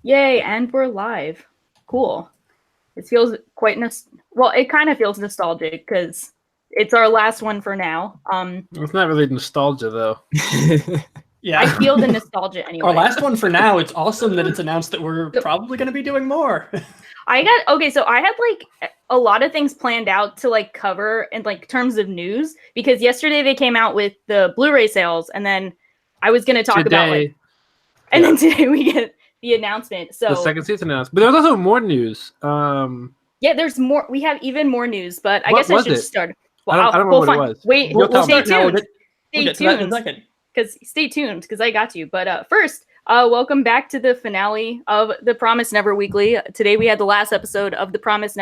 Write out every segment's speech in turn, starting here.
Yay, and we're live. Cool. It feels quite it kind of feels nostalgic because it's our last one for now. It's not really nostalgia though. Yeah. I feel the nostalgia anyway. Our last one for now. It's awesome that it's announced that we're probably going to be doing more. So I had like a lot of things planned out to like cover in like terms of news because yesterday they came out with the Blu-ray sales, and then I was going to talk about like, and then today we get the announcement. So the second season announced, but there's also more news. Yeah, there's more. We have even more news, but I guess I should start. Well, I don't remember what it was. Wait, stay tuned. Stay tuned because I got you. But first, welcome back to the finale of The Promised Neverweekly. Today we had the last episode of The Promised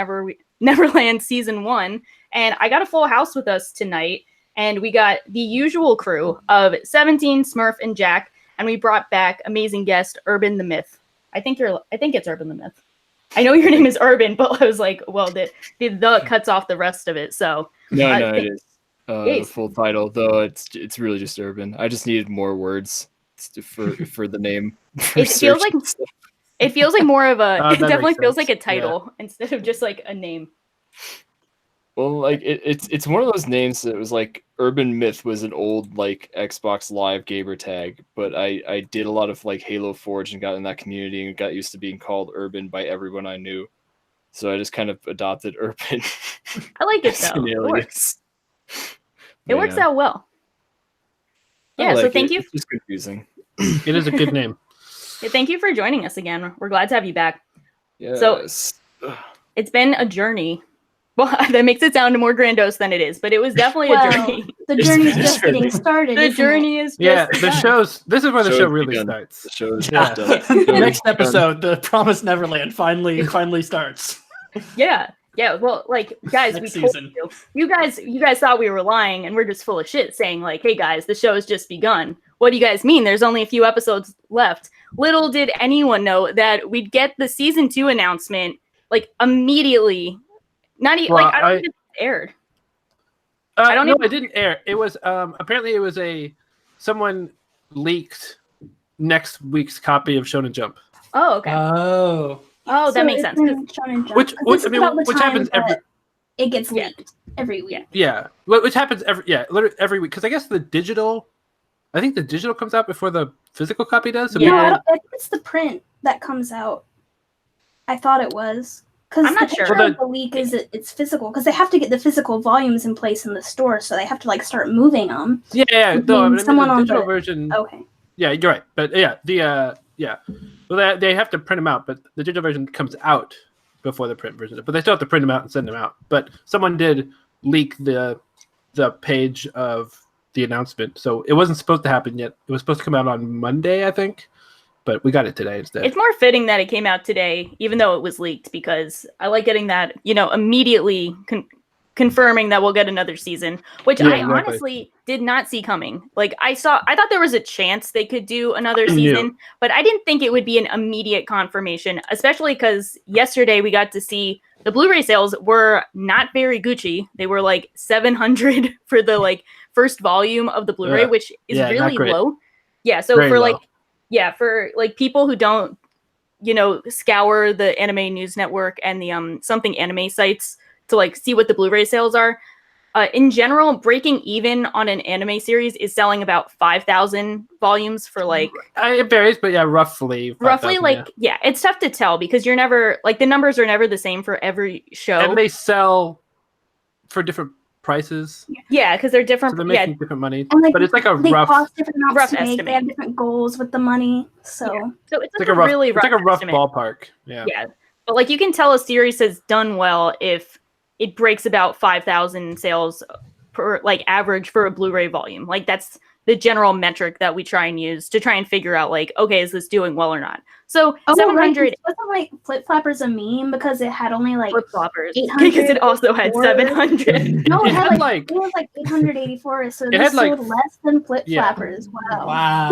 Neverland Season 1, and I got a full house with us tonight, and we got the usual crew of 17, Smurf, and Jack, and we brought back amazing guest Urban the Myth. I think it's Urban the Myth. I know your name is Urban, but I was like, well, the cuts off the rest of it. So no, it is the full title, though. It's really just Urban. I just needed more words for the name. It feels like more of a. It definitely feels like a title instead of just like a name. Well, like it's one of those names that was like Urban Myth was an old like Xbox Live gamer tag, but I did a lot of like Halo Forge and got in that community and got used to being called Urban by everyone I knew, so I just kind of adopted Urban. I like it though. It works out well. Yeah, so thank you. It's just confusing. It is a good name. Yeah, thank you for joining us again. We're glad to have you back. Yes. So it's been a journey. Well, that makes it sound more grandiose than it is, but it was definitely a journey. The journey's just getting started. The journey is just this is where the show really starts. The show is done. The next episode, The Promised Neverland, finally starts. Yeah. Well, like guys, we told you guys thought we were lying, and we're just full of shit, saying like, "Hey guys, the show has just begun." What do you guys mean? There's only a few episodes left. Little did anyone know that we'd get the season 2 announcement like immediately. Not even I don't think it aired. It didn't air. It was apparently it was someone leaked next week's copy of Shonen Jump. Oh, okay. Oh, that makes sense. Which happens it gets leaked every week. Yeah, which happens every week because I guess the digital comes out before the physical copy does. So I think it's the print that comes out. I thought it was. Because I'm not sure. The leak is it's physical because they have to get the physical volumes in place in the store, so they have to like start moving them. Yeah. No, the digital version. Okay. Yeah, you're right. But well, they have to print them out, but the digital version comes out before the print version. But they still have to print them out and send them out. But someone did leak the page of the announcement, so it wasn't supposed to happen yet. It was supposed to come out on Monday, I think. But we got it today instead. It's more fitting that it came out today, even though it was leaked, because I like getting that, immediately confirming that we'll get another season, which I honestly did not see coming. Like I thought there was a chance they could do another season, but I didn't think it would be an immediate confirmation, especially because yesterday we got to see the Blu-ray sales were not very Gucci. They were like 700 for the like first volume of the Blu-ray, which is really low. Yeah, so for low. For people who don't, scour the Anime News Network and the something anime sites to like see what the Blu-ray sales are. In general, breaking even on an anime series is selling about 5,000 volumes for like. It varies, but roughly. It's tough to tell because you're never the numbers are never the same for every show. And they sell for different prices. Yeah, because they're different. So they're making different money, and but it's like they rough. Cost different amounts to make. They have different goals with the money, so it's like a really rough. It's like a rough estimate. Ballpark. Yeah, but you can tell a series has done well if it breaks about 5,000 sales per average for a Blu-ray volume. That's the general metric that we try and use to try and figure out okay, is this doing well or not? So 700. Wasn't Flip Flappers a meme because it had only Flip Floppers because it also had 700. No, it had it was 884. So it sold less than Flip Flappers. Wow.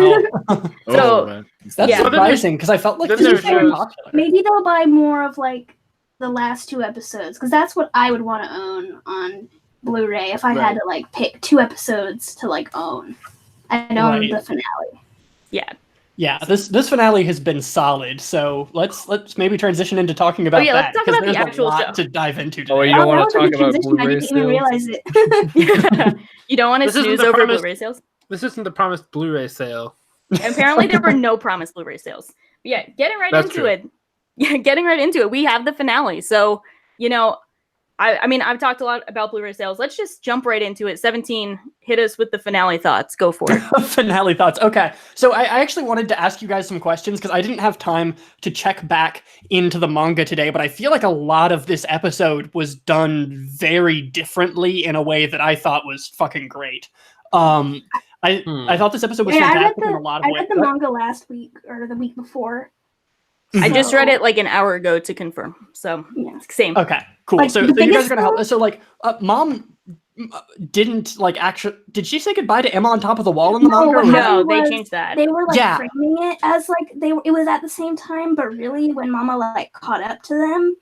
So that's surprising because I felt like this was very popular. Maybe they'll buy more of the last 2 episodes because that's what I would want to own on Blu-ray if I had to pick 2 episodes to own. I'd own the finale. Yeah. Yeah, this finale has been solid. So let's maybe transition into talking about that. Let's talk about the there's actual a lot show. to dive into today. Oh, you don't that want was to a talk good about transition. I Blu-ray didn't even realize sales? it. You don't want to This isn't snooze the over promised- Blu-ray sales? This isn't the promised Blu-ray sale. Apparently, there were no promised Blu-ray sales. But yeah, getting right That's into true. it. Yeah, getting right into it. We have the finale. So, I mean, I've talked a lot about Blu-ray sales. Let's just jump right into it. 17, hit us with the finale thoughts. Go for it. Finale thoughts. Okay. So I actually wanted to ask you guys some questions because I didn't have time to check back into the manga today, but I feel like a lot of this episode was done very differently in a way that I thought was fucking great. I thought this episode was fantastic in a lot of ways. I read the manga last week or the week before. I just So- read it like an hour ago to confirm. So, Yeah. same. Okay, cool. Like, So the you guys biggest are gonna help. thing- So like, Mom didn't like actually. Did she say goodbye to Emma on top of the wall in the No, manga? or what no? happened No, they was changed that. They were like Yeah. framing it as like it was at the same time, but really when Mama like caught up to them,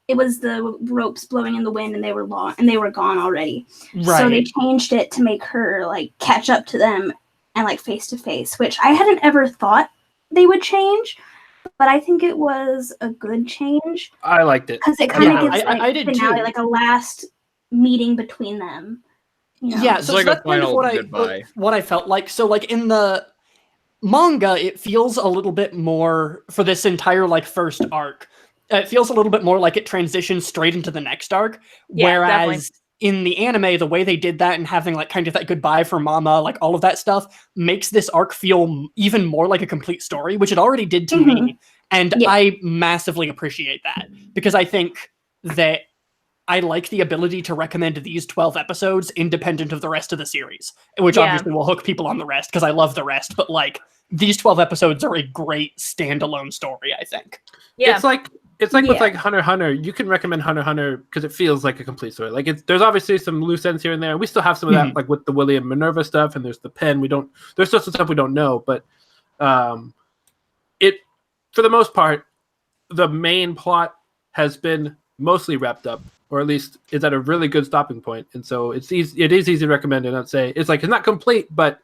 it was the ropes blowing in the wind and they were gone already. Right. So they changed it to make her like catch up to them and like face to face, which I hadn't ever thought they would change, but I think it was a good change I liked it. because it kind of Yeah, gives like I did finale, too. like a last meeting between them. You know? Yeah, It's so like a that's kind of final goodbye. what I felt like. So like in the manga, it feels a little bit more for this entire like first arc. It feels a little bit more like it transitions straight into the next arc. Yeah, whereas definitely. in the anime, the way they did that and having like kind of that goodbye for Mama, like all of that stuff makes this arc feel even more like a complete story, which it already did to me. And Yeah. I massively appreciate that because I think that I like the ability to recommend these 12 episodes independent of the rest of the series, which Yeah. obviously will hook people on the rest because I love the rest. But like these 12 episodes are a great standalone story, I think. Yeah. It's like with Yeah. like Hunter x Hunter. You can recommend Hunter x Hunter because it feels like a complete story. Like there's obviously some loose ends here and there. We still have some of that, like with the Willie and Minerva stuff, and there's the pen. There's still some stuff we don't know, but it for the most part, the main plot has been mostly wrapped up, or at least is at a really good stopping point. And so it is easy to recommend and not say it's not complete, but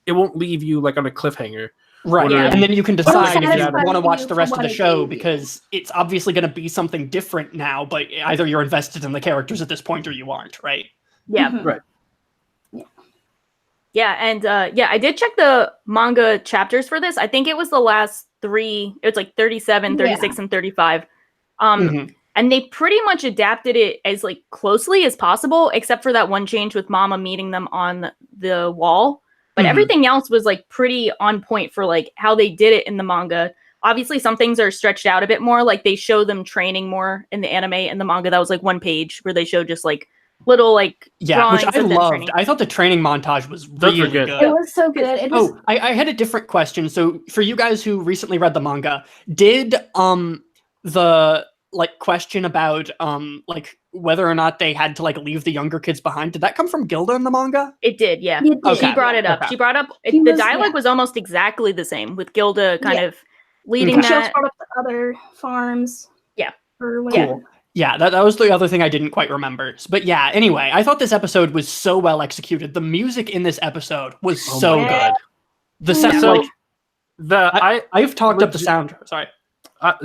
it won't leave you like on a cliffhanger. Right. Yeah. And then you can decide if you satisfies want to watch you the for rest of what the it show gave you. because it's obviously going to be something different now, but either you're invested in the characters at this point or you aren't, right? Yeah. Mhm. Right. Yeah, and I did check the manga chapters for this. I think it was the last 3. It's like 37, 36, and 35. Mhm. And they pretty much adapted it as like closely as possible, except for that one change with Mama meeting them on the wall. But Mhm. everything else was like pretty on point for like how they did it in the manga. Obviously, some things are stretched out a bit more. Like they show them training more in the anime and the manga. That was like one page where they showed just like little like Yeah, which drawings I of them loved. training. I thought the training montage was Those were really good. good. It was so good. It was Oh, I had a different question. So for you guys who recently read the manga, did the like question about like whether or not they had to like leave the younger kids behind, did that come from Gilda in the manga? It did, yeah. It did. She brought it up. Okay. She brought up She the was- dialogue yeah. was almost exactly the same with Gilda kind Yeah. of leading And she also that. brought up the other farms. Yeah. Or whatever. Cool. Yeah, that was the other thing I didn't quite remember. But yeah, anyway, I thought this episode was so well executed. The music in this episode was Oh so my good. God. The sound, So like I've talked up the legit- sound. Sorry.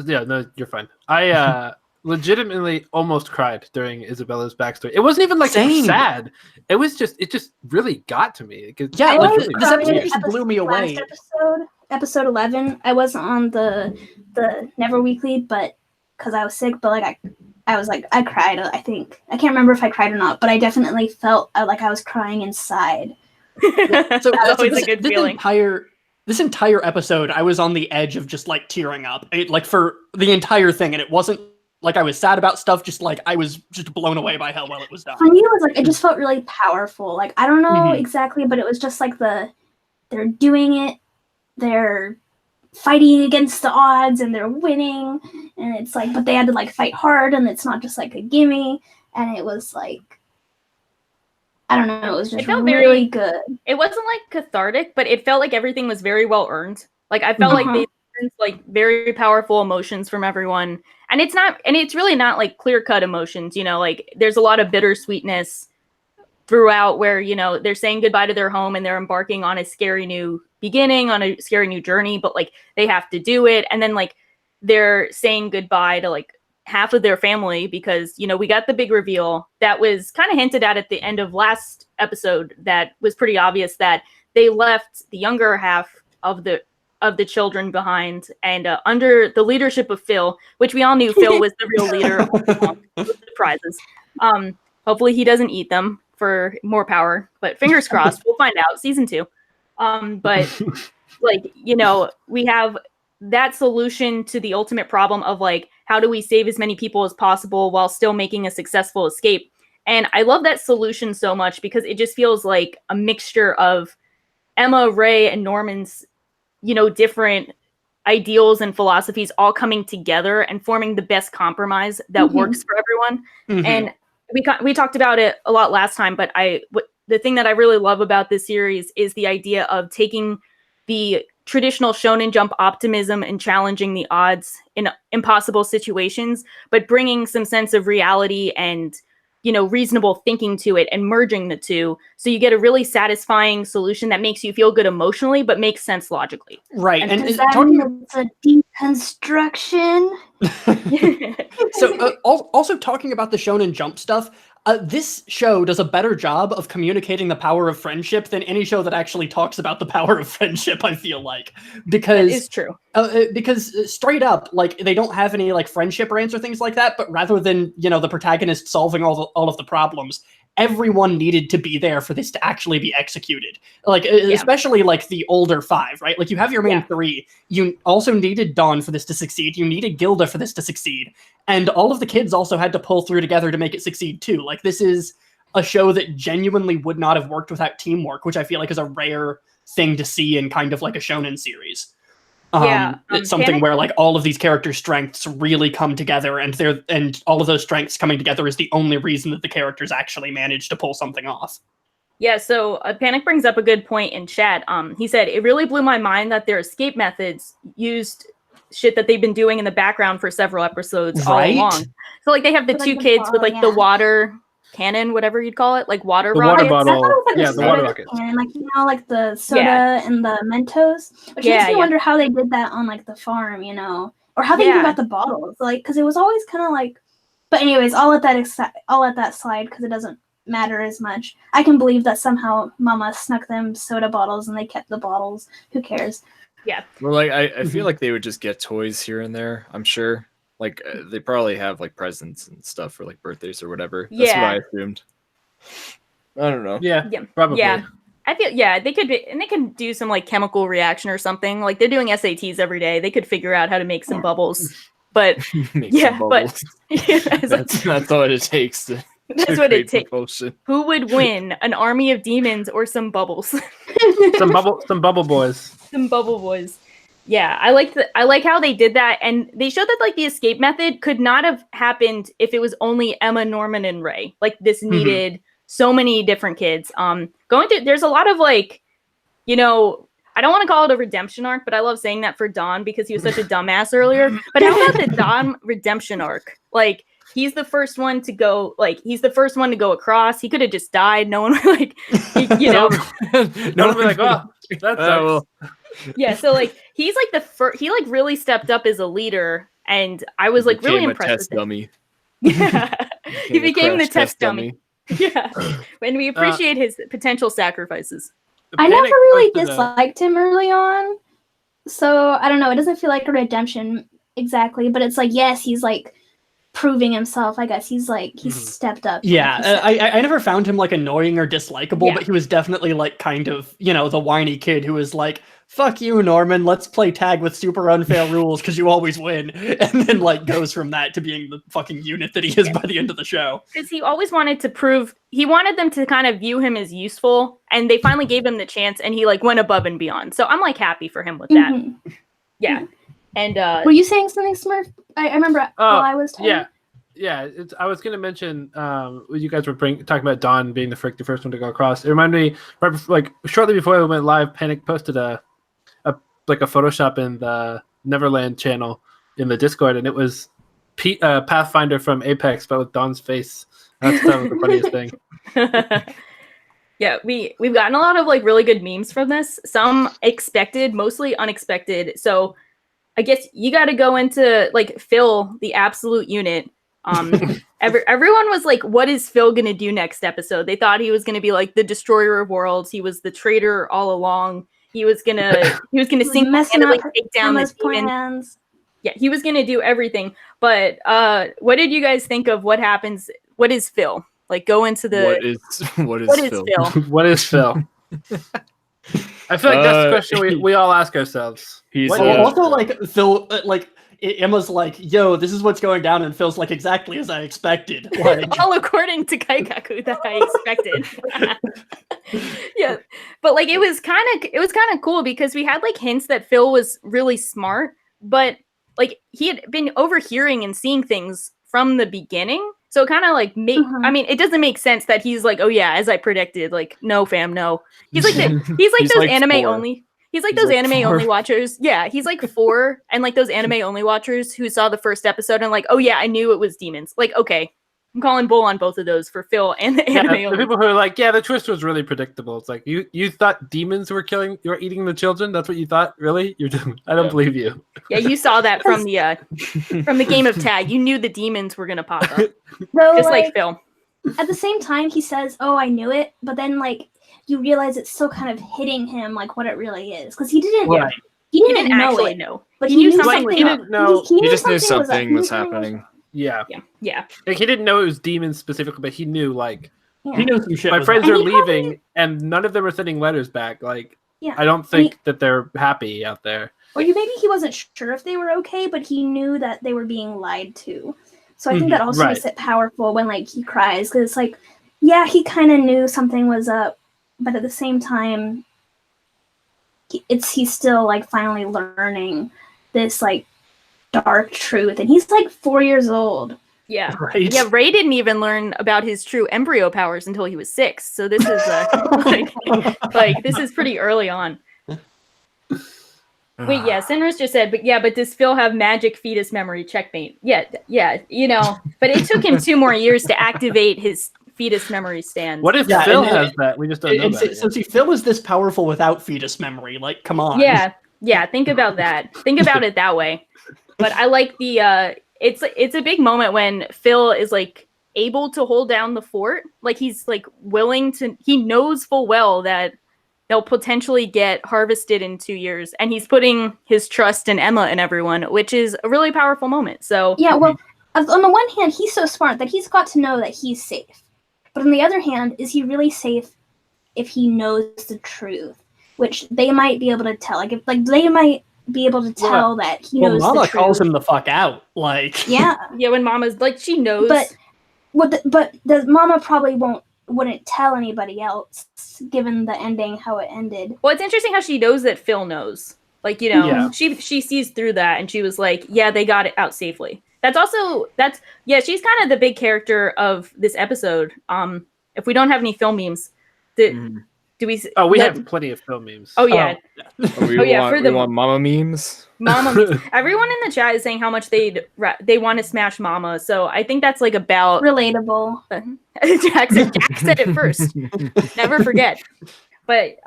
Yeah, no, you're fine. I legitimately almost cried during Isabella's backstory. It wasn't even like Same. sad. It just really got to me. Yeah, I like was this crying episode in just blew me away. Last episode 11. I wasn't on the Neverweekly, but because I was sick. But like I cried. I think I can't remember if I cried or not, but I definitely felt like I was crying inside. So, That's so always this, a good this feeling. this entire episode, I was on the edge of just like tearing up, like for the entire thing, and it wasn't like I was sad about stuff. Just like I was just blown away by how well it was done. For me, it was like it just felt really powerful. Like I don't know Mhm. exactly, but it was just like they're doing it. They're fighting against the odds and they're winning, and it's like, but they had to like fight hard, and it's not just like a gimme. And it was like, I don't know, it was just felt really very- good. It wasn't like cathartic, but it felt like everything was very well earned. Like I felt like Uh-huh. they earned like very powerful emotions from everyone. And it's really not like clear-cut emotions, like there's a lot of bittersweetness throughout where, they're saying goodbye to their home and they're embarking on a scary new beginning on a scary new journey, but like they have to do it. And then like they're saying goodbye to like half of their family because, you know, we got the big reveal that was kind of hinted at the end of last episode that was pretty obvious that they left the younger half of the children behind, and under the leadership of Phil, which we all knew Phil was the real leader of the prizes. Hopefully he doesn't eat them for more power, but fingers crossed. We'll find out season 2. But like, you know, we have that solution to the ultimate problem of like, how do we save as many people as possible while still making a successful escape? And I love that solution so much because it just feels like a mixture of Emma, Ray, and Norman's, you know, different ideals and philosophies all coming together and forming the best compromise that works for everyone. And we talked about it a lot last time, but the thing that I really love about this series is the idea of taking the traditional Shonen Jump optimism and challenging the odds in impossible situations, but bringing some sense of reality and, you know, reasonable thinking to it and merging the two. So you get a really satisfying solution that makes you feel good emotionally, but makes sense logically. Right. And does that mean it's a deconstruction? So also talking about the Shonen Jump stuff, this show does a better job of communicating the power of friendship than any show that actually talks about the power of friendship, I feel like. Because it's true. Because straight up, like, they don't have any like friendship rants or things like that, but rather than, you know, the protagonist solving all of the problems, everyone needed to be there for this to actually be executed. Like, especially like the older 5, right? Like, you have your main 3. You also needed Dawn for this to succeed. You needed Gilda for this to succeed. And all of the kids also had to pull through together to make it succeed too. Like, this is a show that genuinely would not have worked without teamwork, which I feel like is a rare thing to see in kind of like a shonen series. It's something where like all of these character strengths really come together, and all of those strengths coming together is the only reason that the characters actually manage to pull something off. Yeah, so Panic brings up a good point in chat. He said, it really blew my mind that their escape methods used shit that they've been doing in the background for several episodes all along. So like they have the two kids with like the water cannon, whatever you'd call it, like water rockets. Water bottle. The water rockets. And like, you know, like the soda and the Mentos, which makes me wonder how they did that on like the farm, you know, or how they even got the bottles, like, because it was always kind of like. But anyways, I'll let that slide because it doesn't matter as much. I can believe that somehow Mama snuck them soda bottles and they kept the bottles. Who cares? Yeah. Well, like I feel like they would just get toys here and there. I'm sure. Like they probably have like presents and stuff for like birthdays or whatever. That's what I assumed. I don't know. Yeah, probably. Yeah, I feel they could be, and they can do some like chemical reaction or something. Like they're doing SATs every day. They could figure out how to make some bubbles. But some bubbles. That's all it takes to. That's what it takes. Who would win, an army of demons or some bubbles? some bubble boys. Some bubble boys. Yeah, I like how they did that, and they showed that like the escape method could not have happened if it was only Emma, Norman, and Ray. Like this needed so many different kids. There's a lot of like, you know, I don't want to call it a redemption arc, but I love saying that for Don because he was such a dumbass earlier. But how about the Don redemption arc? Like he's the first one to go. Like he's the first one to go across. He could have just died. No one would like, you know, no one would be like, oh, that's well. Yeah, so like he's like the first. He like really stepped up as a leader, and I was like really impressed. Test dummy. Yeah, he became the test dummy. Yeah, and we appreciate his potential sacrifices. I never really disliked him early on, so I don't know. It doesn't feel like a redemption exactly, but it's like yes, he's like proving himself. I guess he's stepped up. Yeah, I never found him like annoying or dislikable, but he was definitely like kind of, you know, the whiny kid who was like, fuck you, Norman, let's play tag with super unfair rules because you always win, and then like goes from that to being the fucking unit that he is by the end of the show. Because he always wanted to prove, he wanted them to kind of view him as useful, and they finally gave him the chance, and he like went above and beyond. So I'm like happy for him with that. Yeah. And were you saying something, Smurf? I remember while I was talking. Yeah. I was going to mention when you guys were talking about Don being the first one to go across. It reminded me right before, like shortly before we went live, Panic posted a Photoshop in the Neverland channel in the Discord, and it was Pathfinder from Apex, but with Don's face. That was the funniest thing. Yeah, we've gotten a lot of like really good memes from this. Some expected, mostly unexpected. So I guess you got to go into like Phil, the absolute unit. Everyone was like, "What is Phil gonna do next episode?" They thought he was gonna be like the destroyer of worlds. He was the traitor all along. He was gonna single-handedly take down the demons. Yeah, he was gonna do everything. But what did you guys think of what happens? What is Phil? Like, go into the what is Phil? What is Phil? I feel like that's the question we all ask ourselves. Also, like Phil, like Emma's like, "Yo, this is what's going down," and Phil's like, "Exactly as I expected." Like, all according to Kaikaku that I expected. Yeah, but like it was kind of cool because we had like hints that Phil was really smart, but like he had been overhearing and seeing things from the beginning. So it kind of like I mean, it doesn't make sense that he's like, oh yeah, as I predicted, like, no fam, no. He's like he's like those anime only. He's like those anime only watchers. Yeah, he's like 4 and like those anime only watchers who saw the first episode and like, oh yeah, I knew it was demons. Like, okay. I'm calling bull on both of those for Phil and the anime only. The people who are like, yeah, the twist was really predictable. It's like you thought demons were eating the children? That's what you thought? Really? I don't believe you. Yeah, you saw that from the game of tag. You knew the demons were gonna pop up. So, just like Phil. At the same time, he says, "Oh, I knew it," but then like you realize it's still kind of hitting him like what it really is because he didn't. Right. He didn't know actually it, know, but he knew something. He didn't know. He just knew something was happening. Yeah. Like he didn't know it was demons specifically, but he knew like he knew some shit. My friends are leaving, and none of them are sending letters back. Like, I don't think that they're happy out there. Or maybe he wasn't sure if they were okay, but he knew that they were being lied to. So I think that also makes it powerful when like he cries because it's like, yeah, he kind of knew something was up, but at the same time, he's still like finally learning this like dark truth, and he's like 4 years old. Yeah, right. Yeah. Ray didn't even learn about his true embryo powers until he was 6. So this is like this is pretty early on. Wait, yeah, Senris just said, but does Phil have magic fetus memory? Checkmate. Yeah, you know, but it took him 2 more years to activate his fetus memory stand. What if Phil has that? We just don't know that. So see, Phil is this powerful without fetus memory. Like, come on. Yeah. Think about that. Think about it that way. But I like the it's a big moment when Phil is like able to hold down the fort. Like he's like willing to. He knows full well that they'll potentially get harvested in 2 years, and he's putting his trust in Emma and everyone, which is a really powerful moment. So yeah, well, on the one hand, he's so smart that he's got to know that he's safe. But on the other hand, is he really safe if he knows the truth? Which they might be able to tell. Like, they might be able to tell that he knows Mama the truth. calls him the fuck out. Like, yeah, when Mama's like, she knows. But the Mama probably wouldn't tell anybody else, given the ending, how it ended. Well, it's interesting how she knows that Phil knows. Like, you know, she sees through that, and she was like, yeah, they got it out safely. She's kind of the big character of this episode. If we don't have any film memes, do we? Oh, we have plenty of film memes. Oh yeah. We want Mama memes. Mama memes. Everyone in the chat is saying how much they want to smash Mama. So I think that's like about relatable. Jack said it first. Never forget. But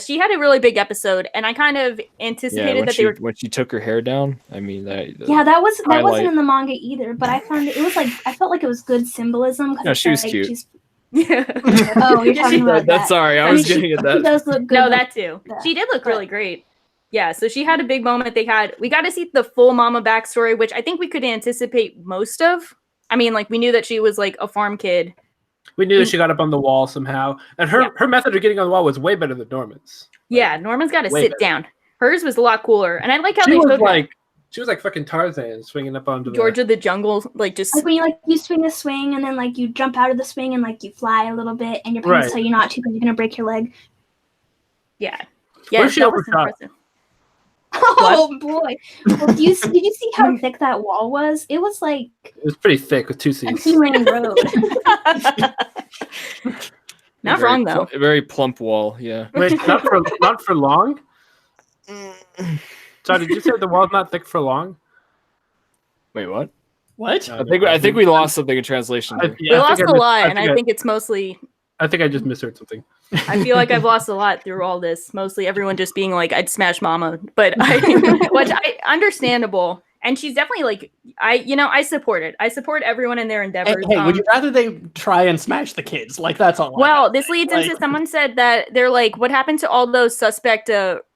she had a really big episode, and I kind of anticipated that they were when she took her hair down. I mean, that wasn't in the manga either. But I found it was like I felt like it was good symbolism. No, she was cute. Oh, you're talking about that. Sorry, I was getting at that. She does look good. No, that too. She did look really great. Yeah, so she had a big moment. We got to see the full Mama backstory, which I think we could anticipate most of. I mean, like we knew that she was like a farm kid. We knew that she got up on the wall somehow, and her method of getting on the wall was way better than Norman's. Yeah, Norman's got to sit down. Hers was a lot cooler, and I like how she was like fucking Tarzan swinging up onto George of the Jungle, like just like when you swing a swing and then like you jump out of the swing and like you fly a little bit, and your parents tell you not to because you're gonna break your leg. Yeah, that was impressive. Oh boy! Well, did you see how thick that wall was? It was like pretty thick with 2 seats. A 2-lane road. Not wrong though. A very plump wall. Yeah. Wait, not for long. So did you say the wall's not thick for long? Wait, what? What? I think we lost something in translation. We lost a lot, and I think it's mostly. I think I just misheard something. I feel like I've lost a lot through all this. Mostly everyone just being like, I'd smash Mama, which I understandable. And she's definitely like, I support it. I support everyone in their endeavors. Hey, would you rather they try and smash the kids? Like, that's all. Well, this leads into someone said that they're like, what happened to all those suspect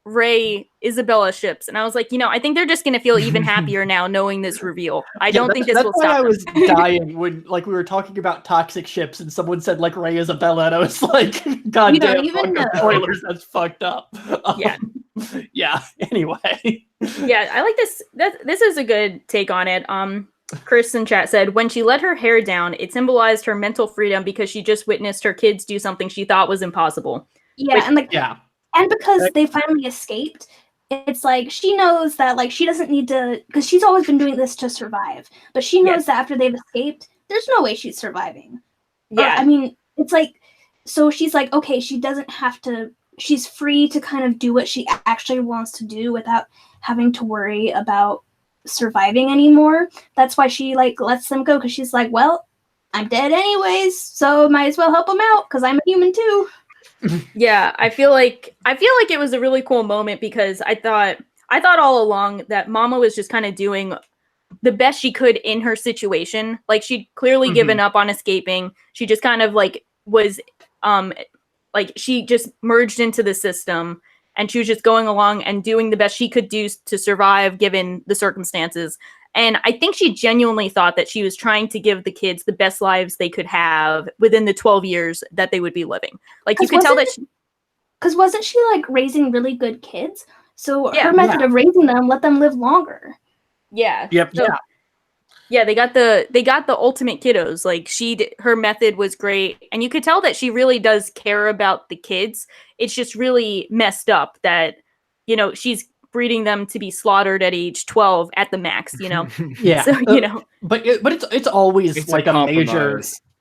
Ray Isabella ships? And I was like, I think they're just gonna feel even happier now knowing this reveal. I don't think this will stop. I was dying when we were talking about toxic ships and someone said like Ray Isabella, and I was like, God damn, spoilers, that's fucked up. Yeah. Yeah. Anyway. Yeah, I like this. This is a good take on it. Chris in chat said, when she let her hair down, it symbolized her mental freedom because she just witnessed her kids do something she thought was impossible. Yeah, and because they finally escaped, it's like she knows that like she doesn't need to, because she's always been doing this to survive. But she knows that after they've escaped, there's no way she's surviving. Yeah, I mean, it's like, so she's like, okay, she doesn't have to. She's free to kind of do what she actually wants to do without having to worry about surviving anymore. That's why she like lets them go, because she's like, well, I'm dead anyways, so might as well help them out because I'm a human too. Yeah, I feel like it was a really cool moment because I thought all along that Mama was just kind of doing the best she could in her situation. Like she'd clearly given up on escaping. She just kind of like was like she just merged into the system and she was just going along and doing the best she could do to survive given the circumstances. And I think she genuinely thought that she was trying to give the kids the best lives they could have within the 12 years that they would be living. Like you could tell that because wasn't she like raising really good kids? So her method of raising them let them live longer. Yeah. Yep. So, yeah, they got the ultimate kiddos. Like her method was great, and you could tell that she really does care about the kids. It's just really messed up that she's breeding them to be slaughtered at age 12 at the max. Yeah. So but it's always it's like a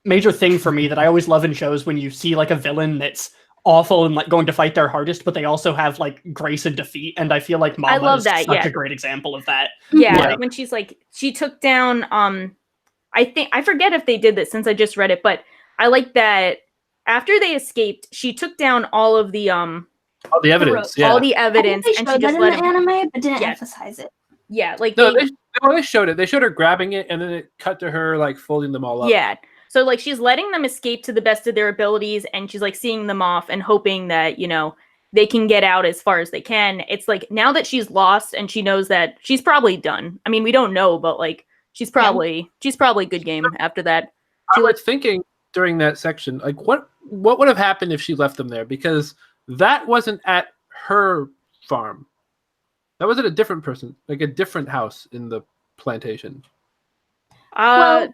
major thing for me that I always love in shows when you see like a villain that's awful and like going to fight their hardest, but they also have like grace and defeat, and I feel like Mama is such a great example of that. Yeah, when she's like she took down I forget if they did this since I just read it, but I like that after they escaped, she took down all of the all the evidence, all the evidence, and she just let in the anime, but didn't emphasize it. Yeah, like they showed it. They showed her grabbing it, and then it cut to her like folding them all up. Yeah. So, like, she's letting them escape to the best of their abilities, and she's, like, seeing them off and hoping that, they can get out as far as they can. It's, like, now that she's lost and she knows that she's probably done. I mean, we don't know, but, like, she's probably good game after that. I was thinking during that section, like, what would have happened if she left them there? Because that wasn't at her farm. That was at a different person, like a different house in the plantation. They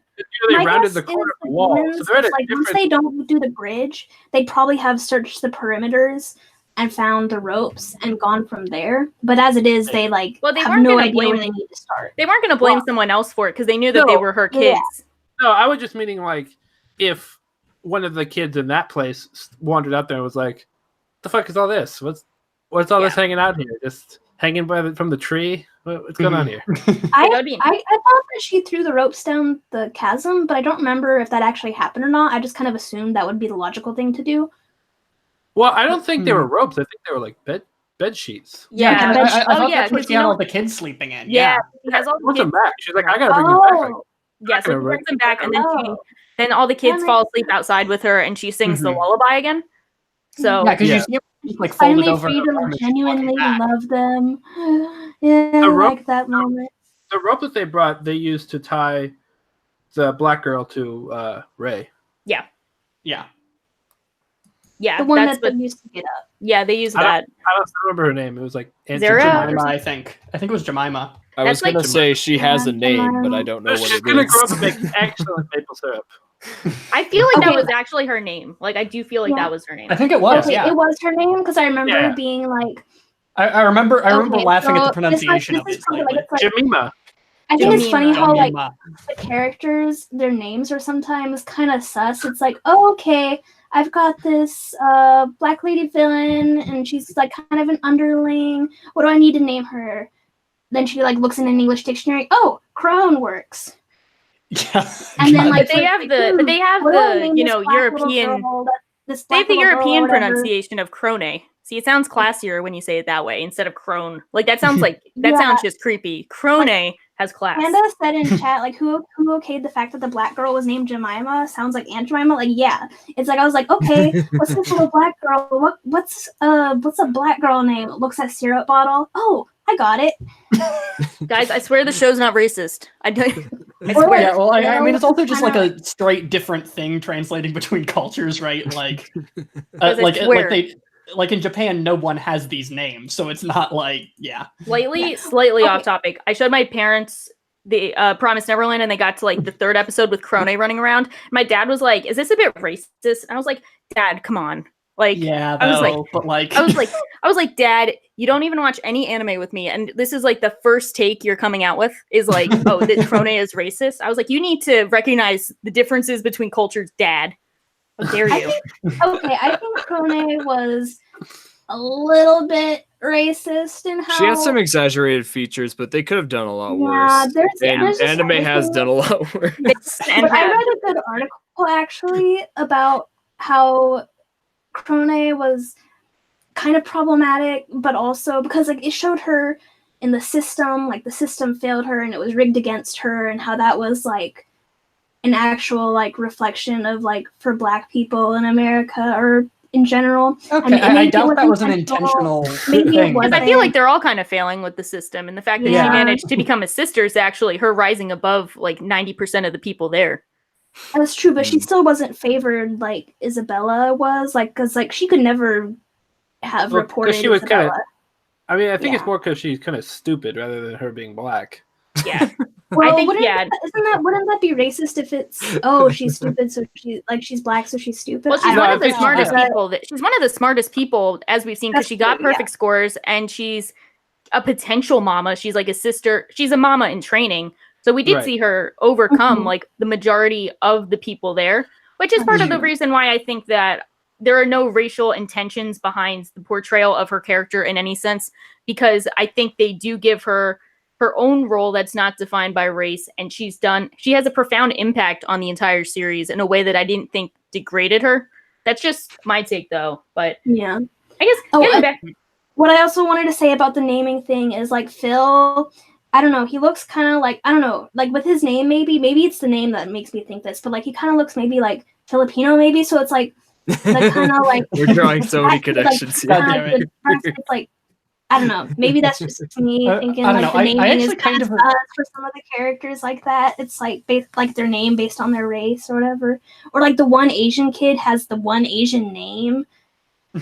rounded the corner of the wall. So they're at once they don't do the bridge, they'd probably have searched the perimeters and found the ropes and gone from there. But as it is, they have no idea where they need to start. They weren't going to blame someone else for it because they knew that they were her kids. Yeah. No, I was just meaning like if one of the kids in that place wandered out there and was like, "The fuck is all this? What's all this hanging out here? Just hanging from the tree? What's going on here?" I thought that she threw the ropes down the chasm, but I don't remember if that actually happened or not. I just kind of assumed that would be the logical thing to do. Well, I don't think they were ropes. I think they were like bed sheets. Yeah, I thought that's what she had all the kids sleeping in. Yeah, she has all the kids. Back. She's like, I gotta bring them back. Yeah, so she brings them back, and then all the kids fall asleep outside with her, and she sings the lullaby again. So because you see her like finally folded over. Freedom genuinely love them. Yeah, I like that moment. The rope that they brought, they used to tie the black girl to Ray. Yeah. The one that they used to get up. Yeah, they used that. I don't remember her name. It was like Jemima, I think. I think it was Jemima. I was going to say she has a name, but I don't know what it is. She's going to grow up and make excellent maple syrup. I feel like that was actually her name. Like, I do feel like that was her name. I think it was, It was her name, because I remember being like... I remember laughing at the pronunciation of it. Jemima. I think it's funny how, like, the characters, their names are sometimes kind of sus. It's like, oh, okay, I've got this black lady villain, and she's, like, kind of an underling. What do I need to name her? Then she, like, looks in an English dictionary. Oh, Crown works. Yeah. And then, like, they have the European... this Say black the little girl or European whatever. pronunciation of Crone. See, it sounds classier when you say it that way instead of crone. Like that sounds like that Yeah. sounds just creepy. Crone has class. Panda said in chat, like, who okayed the fact that the black girl was named Jemima? Sounds like Aunt Jemima. Like, yeah. It's like I was like, okay, what's this little black girl? What's a black girl name? Looks at syrup bottle. Oh, I got it. Guys, I swear the show's not racist. I Or, swear. like, Yeah, well, I mean, it's also just like kinda a straight different thing translating between cultures, right? Like, I swear. like in Japan, no one has these names, so it's not like, yeah. Slightly Okay. off topic. I showed my parents the Promised Neverland, and they got to like the 3rd episode with Crone running around. My dad was like, "Is this a bit racist?" And I was like, "Dad, come on." Like, Yeah, I was like, though, but like, I was like, Dad, you don't even watch any anime with me, and this is like the first take you're coming out with is like, oh, that Crone is racist. I was like, you need to recognize the differences between cultures, Dad. How dare you? I think Crone was a little bit racist in how She had some exaggerated features, but they could have done a lot Yeah, worse. there's just Anime has everything. done a lot worse. And But I read a good article actually about how Crone was kind of problematic, but also because like it showed her in the system, like the system failed her and it was rigged against her, and how that was like an actual like reflection of like for Black people in America or in general. okay, I doubt that was an intentional Maybe it thing. was. Because I feel like they're all kind of failing with the system, and the fact that Yeah. she managed to become a sister is actually her rising above like 90% of the people there. That's true, but she still wasn't favored like Isabella was, like, because like she could never have Well, 'cause reported she was Isabella. kinda- I mean, I think it's Yeah. more because she's kind of stupid rather than her being black. Yeah. Well, think, wouldn't yeah. wouldn't that be racist if it's she's stupid, so she's black, so she's stupid? Well, she's I one don't of the know. smartest But- people. She's one of the smartest people as we've seen because That's she got true, yeah. perfect scores, and she's a potential mama. She's like a sister. She's a mama in training. So we did Right. see her overcome Mhm. like the majority of the people there, which is part of the Mhm. reason why I think that there are no racial intentions behind the portrayal of her character in any sense, because I think they do give her her own role that's not defined by race, and she has a profound impact on the entire series in a way that I didn't think degraded her. That's just my take though, but Yeah. I guess Oh, getting back, What I also wanted to say about the naming thing is like Phil, I don't know, he looks kind of like, I don't know, like with his name maybe it's the name that makes me think this, but like he kind of looks maybe like Filipino maybe, so it's like the kind of like We're drawing so many like, connections God here. damn it. it's like I don't know, maybe that's just me thinking I don't like know. the naming I is actually kind kind of- of for some of the characters like that. It's like based like their name based on their race or whatever, or like the one Asian kid has the one Asian name.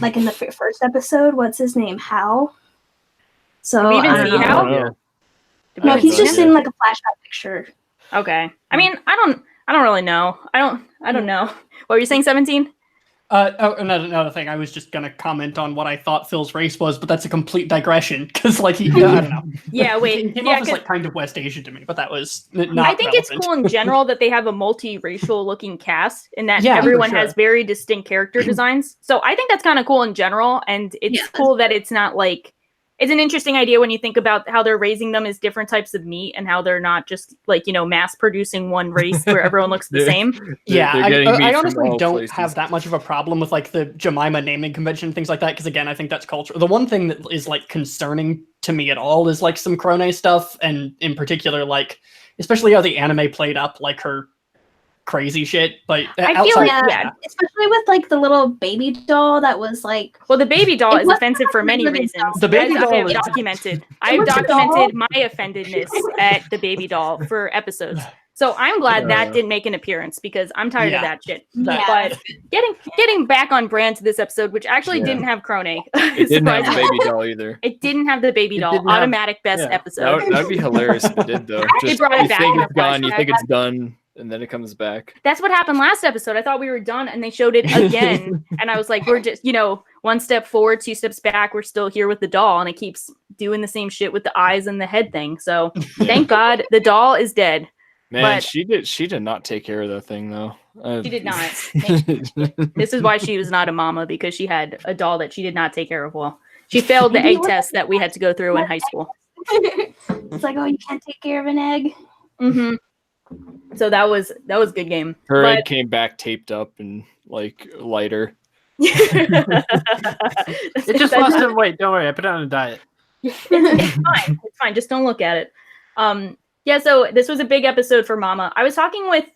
Like in the first episode, what's his name? Hao. So we even I don't see know. Hao? Yeah. Did we No, even he's see just him? in like a flashback picture. Okay. I mean, I don't really know. I don't know. What were you saying, 17? Another thing, I was just gonna comment on what I thought Phil's race was, but that's a complete digression because, like, I don't know. Yeah, wait. He came Yeah, off as 'cause like kind of West Asian to me, but that was not. I think it's relevant. cool in general that they have a multiracial looking cast and that Yeah, for everyone sure. has very distinct character designs. So I think that's kind of cool in general, and it's Yeah. cool that it's not like it's an interesting idea when you think about how they're raising them as different types of meat and how they're not just like, mass producing one race where everyone looks the same. Yeah, They're getting meat I from honestly all don't places. have that much of a problem with like the Jemima naming convention and things like that because again, I think that's culture. The one thing that is like concerning to me at all is like some Crone stuff, and in particular, like especially how the anime played up like her crazy shit. But I feel outside, like, yeah. Especially with like the little baby doll that was like Well, the baby doll It is wasn't offensive for many really reasons. The baby as I doll have is- documented. I've was the doll? documented my offendedness at the baby doll for episodes. So I'm glad that didn't make an appearance because I'm tired of Yeah. that shit. Yeah. But getting back on brand to this episode, which actually Yeah. didn't have Crone. It didn't have the surprisingly. baby doll either. It didn't have the baby It doll. didn't have- Automatic best yeah. episode. That'd be hilarious if it did though. Just, brought it you back think in a it's gone, you flashback. think it's done, and then it comes back. That's what happened last episode. I thought we were done and they showed it again. And I was like, we're just, one step forward, 2 steps back. We're still here with the doll. And it keeps doing the same shit with the eyes and the head thing. So thank God the doll is dead. Man, But- she did not take care of that thing though. She did not. This is why she was not a mama, because she had a doll that she did not take care of well. She failed the Maybe it egg was- test that we had to go through in high school. it's like, oh, you can't take care of an egg. Hmm. So that was good game. Her But- egg came back taped up and like lighter. It just lost some weight. Don't worry, I put it on a diet. It's fine. It's fine. Just don't look at it. Yeah, so this was a big episode for Mama. I was talking with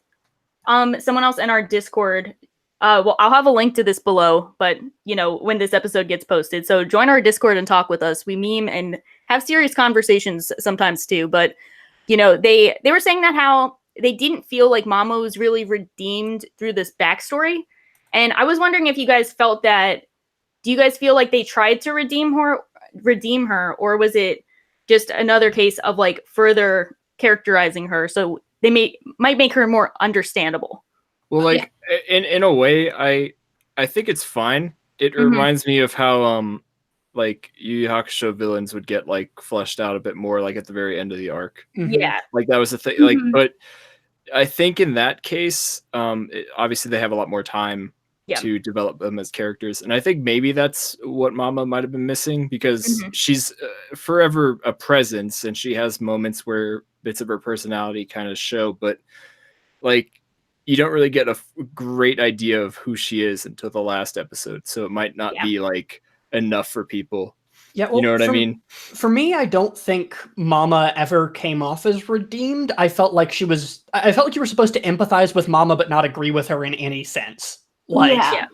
someone else in our Discord. Well, I'll have a link to this below, but when this episode gets posted. So join our Discord and talk with us. We meme and have serious conversations sometimes too. But they were saying that how they didn't feel like Mama was really redeemed through this backstory. And I was wondering if you guys felt that. Do you guys feel like they tried to redeem her, or was it just another case of like further characterizing her so they might make her more understandable? Well, like in a way, I think it's fine. It reminds me of how like Yu Yu Hakusho villains would get like fleshed out a bit more, like at the very end of the arc. Yeah, like that was the thing. Like, but I think in that case, obviously they have a lot more time to develop them as characters, and I think maybe that's what Mama might have been missing, because she's forever a presence, and she has moments where bits of her personality kind of show, but like you don't really get a great idea of who she is until the last episode, so it might not be like enough for people. Yeah, well, you know what I mean? For me, I don't think Mama ever came off as redeemed. I felt like you were supposed to empathize with Mama but not agree with her in any sense. Like,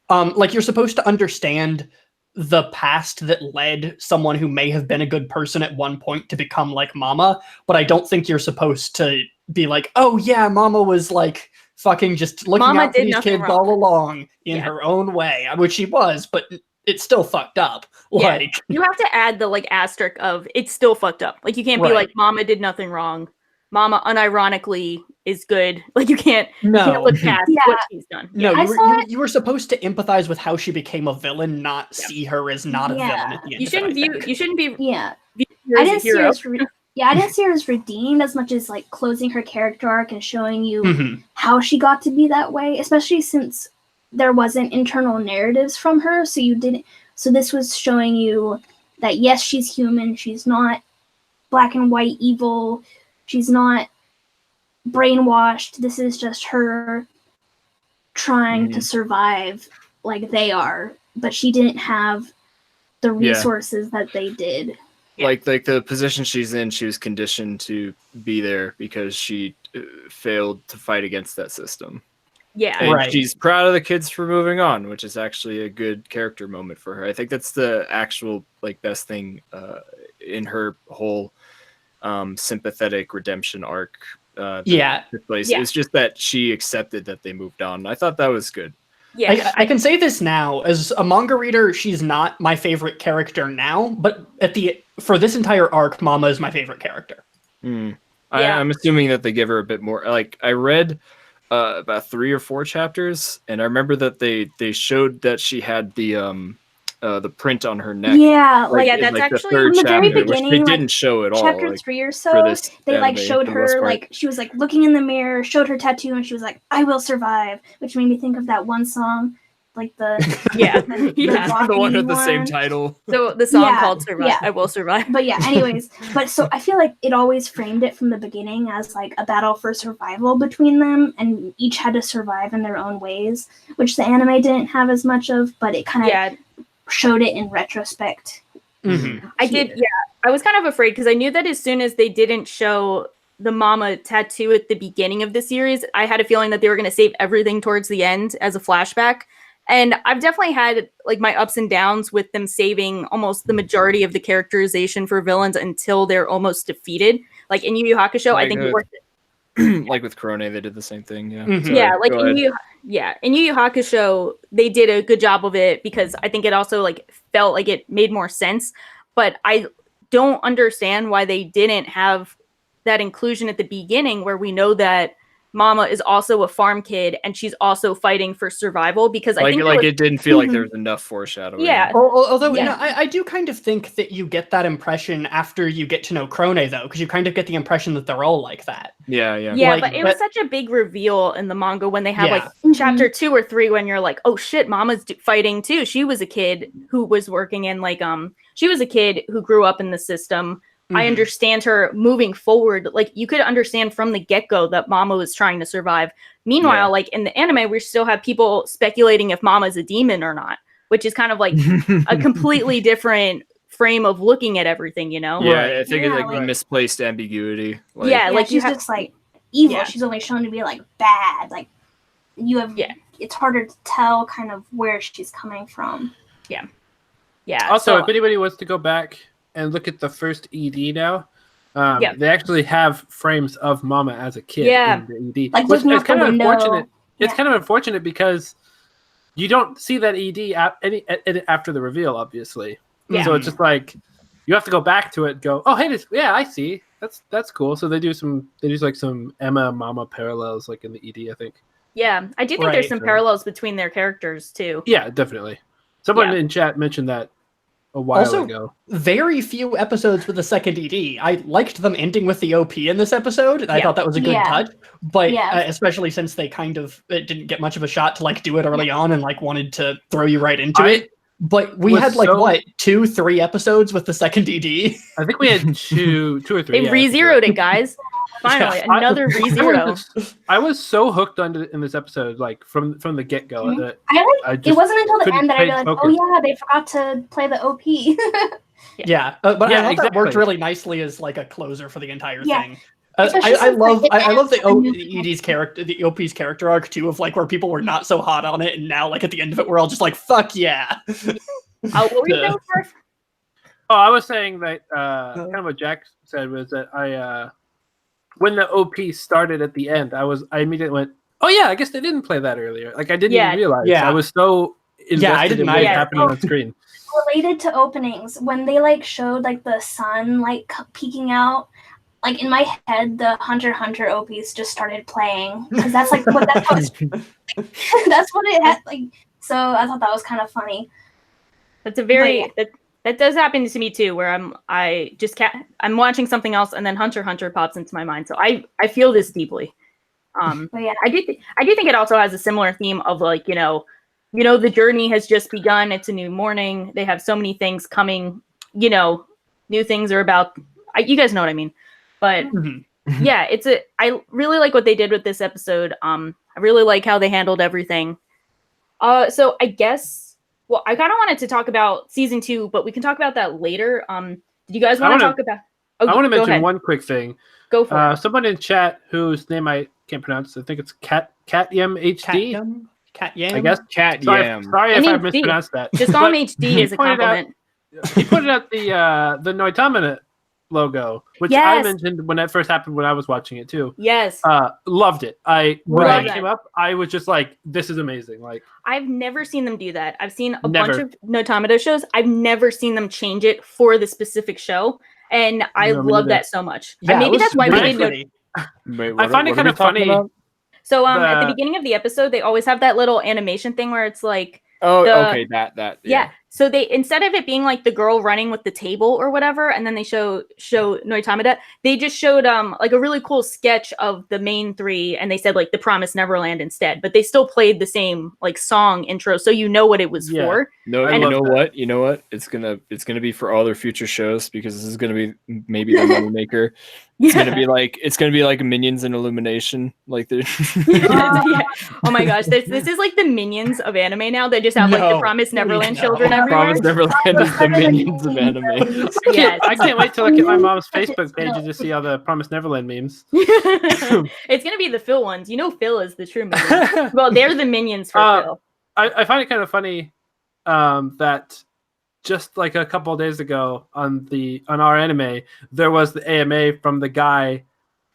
like you're supposed to understand the past that led someone who may have been a good person at one point to become like Mama, but I don't think you're supposed to be like, oh yeah, Mama was like fucking just looking out for these kids all along in her own way, which she was, but it's still fucked up. Like, you have to add the like asterisk of it's still fucked up. Like you can't be like Mama did nothing wrong. Mama unironically is good. Like you can't look past what she's done. No, you were supposed to empathize with how she became a villain, not see her as not a villain at the end. You shouldn't be I didn't see her as I didn't see her as redeemed as much as like closing her character arc and showing you how she got to be that way, especially since there wasn't internal narratives from her, so this was showing you that yes, she's human, she's not black and white evil, she's not brainwashed, this is just her trying to survive like they are, but she didn't have the resources that they did. Like the position she's in, she was conditioned to be there because she failed to fight against that system. Yeah, and she's proud of the kids for moving on, which is actually a good character moment for her. I think that's the actual like best thing in her whole sympathetic redemption arc. It's just that she accepted that they moved on. I thought that was good. Yeah, I can say this now as a manga reader. She's not my favorite character now, but for this entire arc, Mama is my favorite character. I'm assuming that they give her a bit more. Like I read about 3 or 4 chapters, and I remember that they showed that she had the print on her neck. Yeah, that's like actually the third in the very chapter, beginning, which they didn't show at all. Chapter like, 3 or so, they like showed her part. like she was like looking in the mirror, showed her tattoo, and she was like, "I will survive," which made me think of that one song, like the the one with the same title. So the song called "Survive." I will survive. But anyways, so I feel like it always framed it from the beginning as like a battle for survival between them, and each had to survive in their own ways, which the anime didn't have as much of, but it kind of showed it in retrospect. I was kind of afraid because I knew that as soon as they didn't show the Mama tattoo at the beginning of the series, I had a feeling that they were going to save everything towards the end as a flashback. And I've definitely had like my ups and downs with them saving almost the majority of the characterization for villains until they're almost defeated. Like in Yu Yu Hakusho, I think it worked. Like with Krone, they did the same thing. Yeah. In Yu Yu Hakusho, they did a good job of it because I think it also like felt like it made more sense. But I don't understand why they didn't have that inclusion at the beginning, where we know that Mama is also a farm kid and she's also fighting for survival, because I think it didn't feel like there was enough foreshadowing. Yeah. Although I do kind of think that you get that impression after you get to know Krone, though, because you kind of get the impression that they're all like that. Yeah, but it was such a big reveal in the manga when they have like chapter 2 or 3 when you're like, oh shit, Mama's fighting too. She was a kid who was working in like she was a kid who grew up in the system I understand her moving forward. Like, you could understand from the get-go that Mama was trying to survive. Meanwhile, like in the anime, we still have people speculating if Mama's a demon or not, which is kind of like a completely different frame of looking at everything, you know? Yeah, I think it's like misplaced ambiguity. Like, like she's just like evil. Yeah. She's only shown to be like bad. Like, you have, it's harder to tell kind of where she's coming from. Yeah. Also, if anybody wants to go back and look at the first ED now, they actually have frames of Mama as a kid in the ED. Like, which is kind of unfortunate. It's kind of unfortunate because you don't see that ED after the reveal, obviously. Yeah. So it's just like you have to go back to it and go, oh, hey, I see. That's cool. So they do some Emma Mama parallels like in the ED, I think. Yeah, I do think there's some parallels between their characters too. Yeah, definitely. Someone in chat mentioned that a while ago. Very few episodes with a second ED. I liked them ending with the OP in this episode. I thought that was a good touch. But especially since they kind of didn't get much of a shot to like do it early on and like wanted to throw you right into it. But we had like 2-3 episodes with the second ED. I think we had two or three. They re-zeroed it, guys. Finally, another re-zero. I was so hooked in this episode, like from the get-go. That it wasn't until the end that I realized, oh yeah, they forgot to play the OP. But I thought that worked really nicely as like a closer for the entire thing. I love the ED's character, the OP's character arc too, of like where people were not so hot on it, and now like at the end of it, we're all just like, fuck yeah. What were you saying, Smurf? Oh, I was saying that kind of what Jack said was that I when the OP started at the end, I immediately went, oh yeah, I guess they didn't play that earlier. Like I didn't even realize. Yeah. I was so invested in what was happening on screen. Related to openings, when they like showed like the sun like peeking out, like in my head, the Hunter x Hunter OPs just started playing because that's like what that was. That's what it had like. So I thought that was kind of funny. That's a very that does happen to me too, where I'm watching something else and then Hunter x Hunter pops into my mind. So I feel this deeply. I do think it also has a similar theme of like the journey has just begun. It's a new morning. They have so many things coming. New things are about. You guys know what I mean. But I really like what they did with this episode. I really like how they handled everything. So I guess. Well, I kind of wanted to talk about season 2, but we can talk about that later. Did you guys want to talk about? I want to mention one quick thing. Go for it. Someone in chat whose name I can't pronounce. I think it's Catyam HD. Catyam. I guess Catyam. Sorry if I mispronounced that. Just call him HD as a compliment. He pointed out the Noitamina logo, which I mentioned when it first happened when I was watching it too. Yes. Loved it. When it came up, I was just like, this is amazing. Like I've never seen them do that. I've seen a bunch of Noitamina shows. I've never seen them change it for the specific show. And I love that so much. Yeah, maybe that's why we didn't I find it kind of funny. So at the beginning of the episode, they always have that little animation thing where it's like that. Yeah. So they, instead of it being like the girl running with the table or whatever, and then they show Noitamina, they just showed like a really cool sketch of the main 3, and they said like the Promised Neverland instead, but they still played the same like song intro, so you know what it was for. No, and you know what? It's gonna be for all their future shows, because this is gonna be maybe the money maker. It's gonna be like Minions and Illumination. Like Oh my gosh, this is like the Minions of anime now. They just have like the Promised Neverland children everywhere. Promised Neverland is the Minions of anime. Yes. I can't wait to look at my mom's Facebook page to see all the Promised Neverland memes. It's gonna be the Phil ones. Phil is the true Minion. Well, they're the Minions for Phil. I find it kind of funny that just like a couple of days ago on our anime, there was the AMA from the guy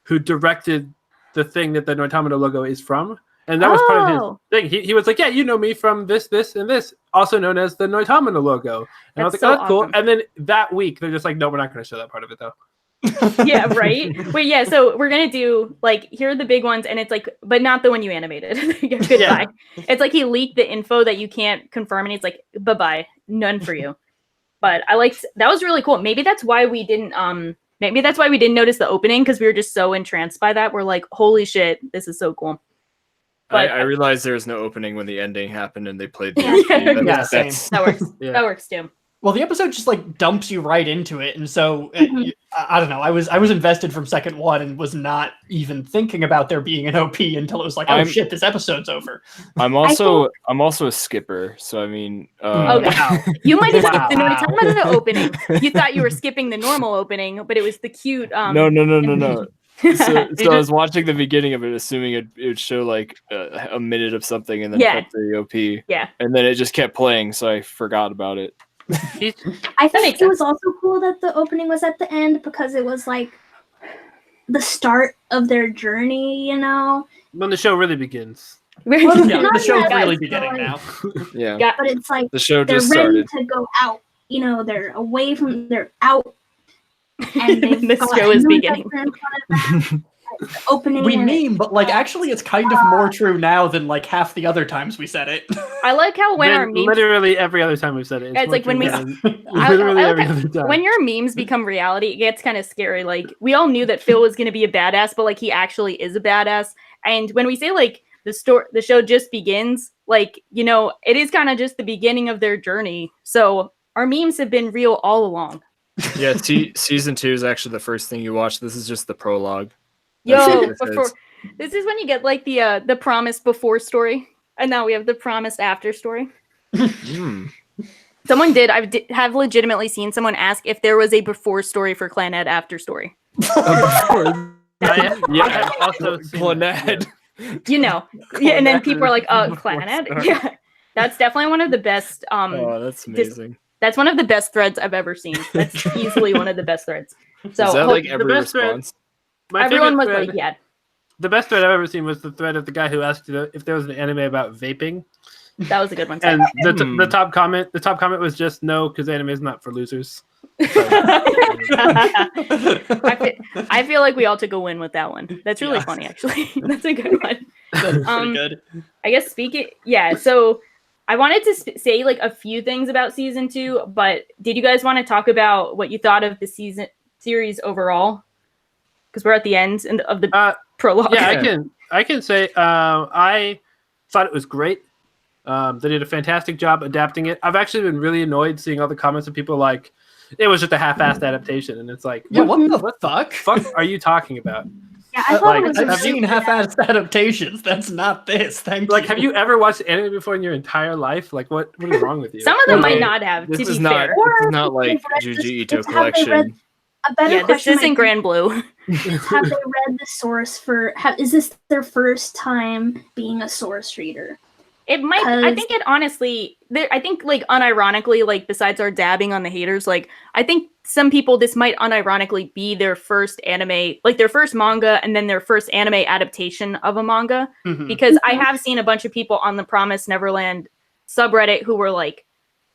who directed the thing that the Noitamina logo is from. And that was part of his thing. He was like, yeah, you know me from this, and this, also known as the Noitamina logo. And I was like, that's cool. And then that week, they're just like, no, we're not going to show that part of it, though. Yeah, right? Wait, yeah, so we're going to do, like, here are the big ones, and it's like, but not the one you animated. Goodbye. Yeah. It's like he leaked the info that you can't confirm, and he's like, bye-bye, none for you. But that was really cool. Maybe that's why we didn't notice the opening, because we were just so entranced by that. We're like, holy shit, this is so cool. But I realized there was no opening when the ending happened and they played the that works. Yeah. That works too. Well, the episode just like dumps you right into it, and so I don't know. I was invested from second one and was not even thinking about there being an OP until it was like, oh shit, this episode's over. I'm also a skipper, so I mean, wow. You might have skipped the when you're talking about the opening. You thought you were skipping the normal opening, but it was the cute. No. So I was watching the beginning of it, assuming it would show like a minute of something, and then cut to the OP. Yeah. And then it just kept playing, so I forgot about it. I think it was also cool that the opening was at the end because it was like the start of their journey, you know? When the show really begins. Well, yeah, the show's really beginning now. Yeah. But it's like the show they're just ready started. to go out. You know, they're away from, they're out. And they've the show is beginning. Opening. We meme, but like actually it's kind of more true now than like half the other times we said it. I like how when our memes literally every other time we've said it. It's like when we literally every other time. When your memes become reality, it gets kind of scary. Like we all knew that Phil was going to be a badass, but like he actually is a badass. And when we say like the show just begins, like, you know, it is kind of just the beginning of their journey. So our memes have been real all along. Yeah, season 2 is actually the first thing you watch. This is just the prologue. This is when you get like the promised before story, and now we have the promised after story. Someone have legitimately seen someone ask if there was a before story for Clanad after story. I've also Clanad. You know, yeah, and then people are like, Clanad. Yeah, that's definitely one of the best. That's amazing. That's one of the best threads I've ever seen. That's easily one of the best threads. So is that like every response? Everyone was like, yeah. The best thread I've ever seen was the thread of the guy who asked if there was an anime about vaping. That was a good one. And the top comment was just no, because anime is not for losers. So. I feel like we all took a win with that one. That's really funny, actually. That's a good one. That's pretty good. I guess so I wanted to say like a few things about season 2, but did you guys want to talk about what you thought of the series overall? Because we're at the end of the prologue. Yeah, I can say I thought it was great. They did a fantastic job adapting it. I've actually been really annoyed seeing all the comments of people like it was just a half-assed adaptation, and it's like, what the fuck are you talking about? Yeah, I thought it was I've seen half-assed adaptations. That's not this. Thank you. Like, have you ever watched anime before in your entire life? Like, what is wrong with you? Some of them might not have. This to is be not. fair. This is not like Juji Ito collection. A better question. This isn't Grand Blue. Have they read the source for? Is this their first time being a source reader? It might. I think it honestly. I think like unironically, like besides our dabbing on the haters, like I think some people this might unironically be their first anime, like their first manga, and then their first anime adaptation of a manga. Because I have seen a bunch of people on the Promised Neverland subreddit who were like,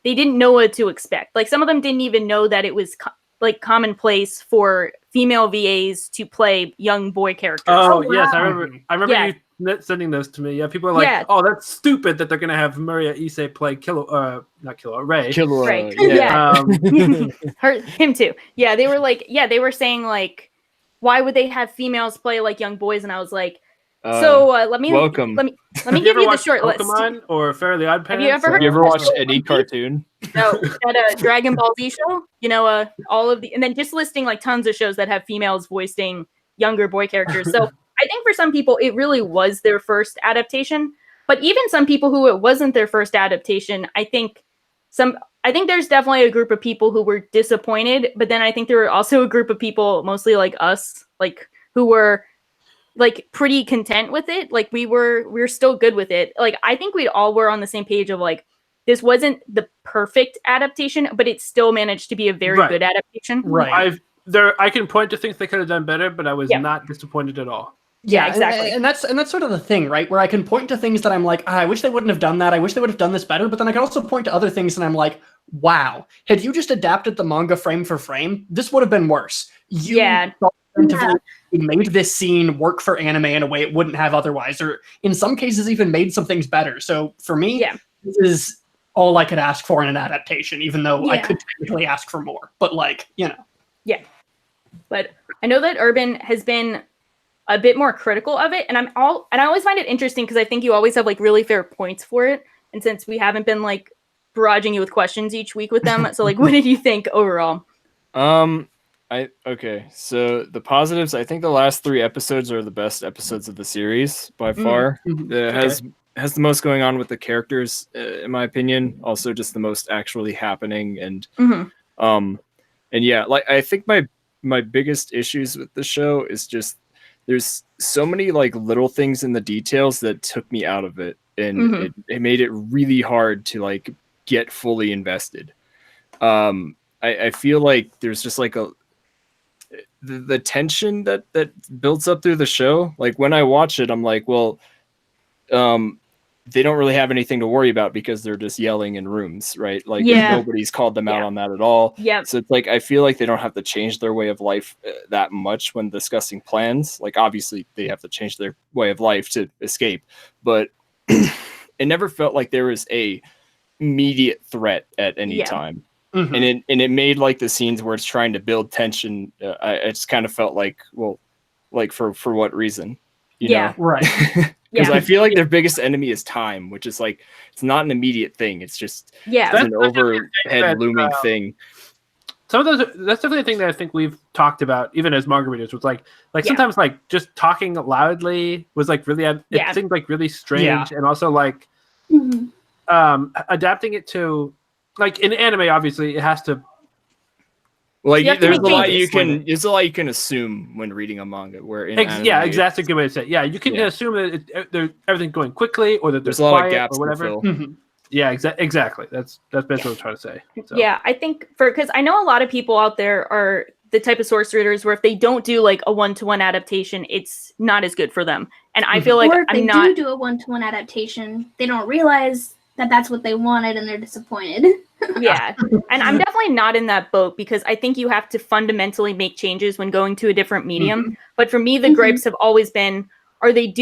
they didn't know what to expect. Like some of them didn't even know that it was like commonplace for female VAs to play young boy characters. Oh yes, I remember Yeah. you sending those to me. Yeah, people are like, oh, that's stupid that they're gonna have Maria Issei play Ray. Right. Yeah. Him too. Yeah, they were like, they were saying like, why would they have females play like young boys? And I was like, let me welcome. Let me give you the short Pokemon list. Or Fairly Odd Parents? Have you ever watched any cartoon? No, that Dragon Ball Z show. You know, all of the, and then just listing like tons of shows that have females voicing younger boy characters. So I think for some people it really was their first adaptation. But even some people who it wasn't their first adaptation, I think there's definitely a group of people who were disappointed. But then I think there were also a group of people, mostly like us, like who were like pretty content with it. Like we're still good with it. Like I think we all were on the same page of like, this wasn't the perfect adaptation, but it still managed to be a very good adaptation. Right. I can point to things they could have done better, but I was not disappointed at all. Yeah, exactly. And that's sort of the thing, right? Where I can point to things that I'm like, I wish they wouldn't have done that. I wish they would have done this better. But then I can also point to other things and I'm like, wow, had you just adapted the manga frame for frame, this would have been worse. You made this scene work for anime in a way it wouldn't have otherwise, or in some cases even made some things better. So for me, this is all I could ask for in an adaptation, even though I could technically ask for more. But like, you know. Yeah. But I know that Urban has been a bit more critical of it, and I always find it interesting because I think you always have like really fair points for it. And since we haven't been like barraging you with questions each week with them. So like, what did you think overall? Okay, so the positives, I think the last 3 episodes are the best episodes of the series by far. It has the most going on with the characters, in my opinion. Also, just the most actually happening, and yeah, like I think my biggest issues with the show is just there's so many like little things in the details that took me out of it, and it made it really hard to like get fully invested. I feel like there's just like the tension that builds up through the show. Like when I watch it, I'm like, well, they don't really have anything to worry about because they're just yelling in rooms, right? Like nobody's called them out on that at all. Yeah. So it's like I feel like they don't have to change their way of life that much when discussing plans. Like obviously they have to change their way of life to escape, but it never felt like there was a immediate threat at any time. And it made like the scenes where it's trying to build tension. I just kind of felt like, well, like for what reason? You know? Right. Because I feel like their biggest enemy is time, which is like it's not an immediate thing. It's just it's an overhead looming thing. Some of those that's definitely a thing that I think we've talked about even as manga readers. Was like sometimes like just talking loudly was like really it seemed like really strange, and also like adapting it to. Like in anime, obviously, it has to. Like there's a lot you can assume when reading a manga. Where in anime, exactly, a good way to say it. Yeah, you can assume that everything's going quickly, or that there's a lot of gaps or whatever. Yeah, exactly. That's basically what I'm trying to say. So. Yeah, I think because I know a lot of people out there are the type of source readers where if they don't do like a 1-to-1 adaptation, it's not as good for them. And I feel like or if they do a 1-to-1 adaptation, they don't realize that that's what they wanted and they're disappointed. Yeah. And I'm definitely not in that boat because I think you have to fundamentally make changes when going to a different medium. But for me, the gripes have always been, are they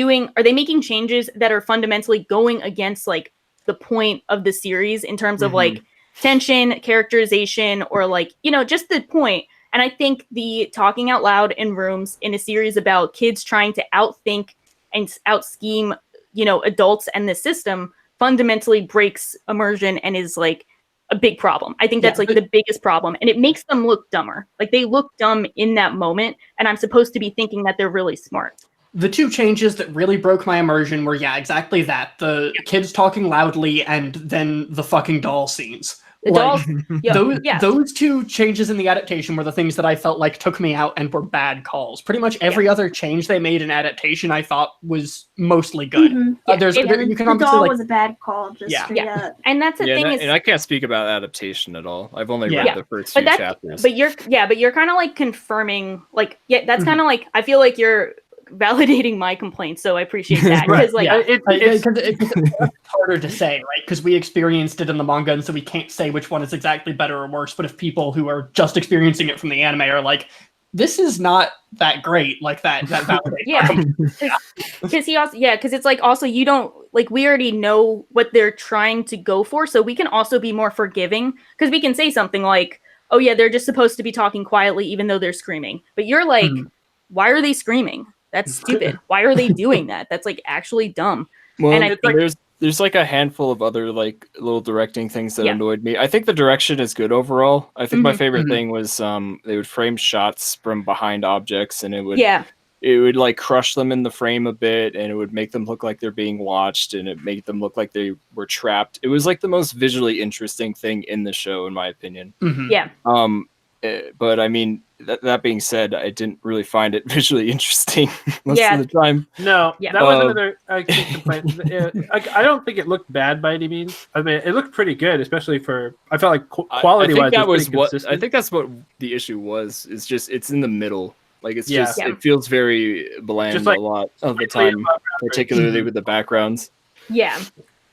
making changes that are fundamentally going against like the point of the series in terms of like tension, characterization, or like, you know, just the point. And I think the talking out loud in rooms in a series about kids trying to outthink and out-scheme, you know, adults and the system fundamentally breaks immersion and is like a big problem. I think that's like the biggest problem, and it makes them look dumber. Like they look dumb in that moment, and I'm supposed to be thinking that they're really smart. The 2 changes that really broke my immersion were exactly that. The kids talking loudly and then the fucking doll scenes. The dolls, those 2 changes in the adaptation were the things that I felt like took me out and were bad calls. Pretty much every other change they made in adaptation I thought was mostly good. You can the doll was a bad call, just straight up. And that's the thing and I can't speak about adaptation at all. I've only read the first 2 chapters. But you're kind of like confirming, like, that's kind of like, I feel like you're validating my complaints, so I appreciate that. Because it's harder to say, right? Because we experienced it in the manga, and so we can't say which one is exactly better or worse. But if people who are just experiencing it from the anime are like, this is not that great, like that validates. Because it's like also you don't like we already know what they're trying to go for, so we can also be more forgiving because we can say something like, oh yeah, they're just supposed to be talking quietly even though they're screaming. But you're like, why are they screaming? That's stupid. Why are they doing that? That's like actually dumb. Well, and I think there's like a handful of other like little directing things that annoyed me. I think the direction is good overall. I think my favorite thing was they would frame shots from behind objects, and it would like crush them in the frame a bit, and it would make them look like they're being watched, and it made them look like they were trapped. It was like the most visually interesting thing in the show, in my opinion. But I mean, that being said, I didn't really find it visually interesting most of the time. No, that was another complaint. I don't think it looked bad by any means. I mean, it looked pretty good, especially for. I felt like quality-wise, I think that's what the issue was. It's just it's in the middle. Like it's just it feels very bland a lot of the time, particularly with the backgrounds. Yeah,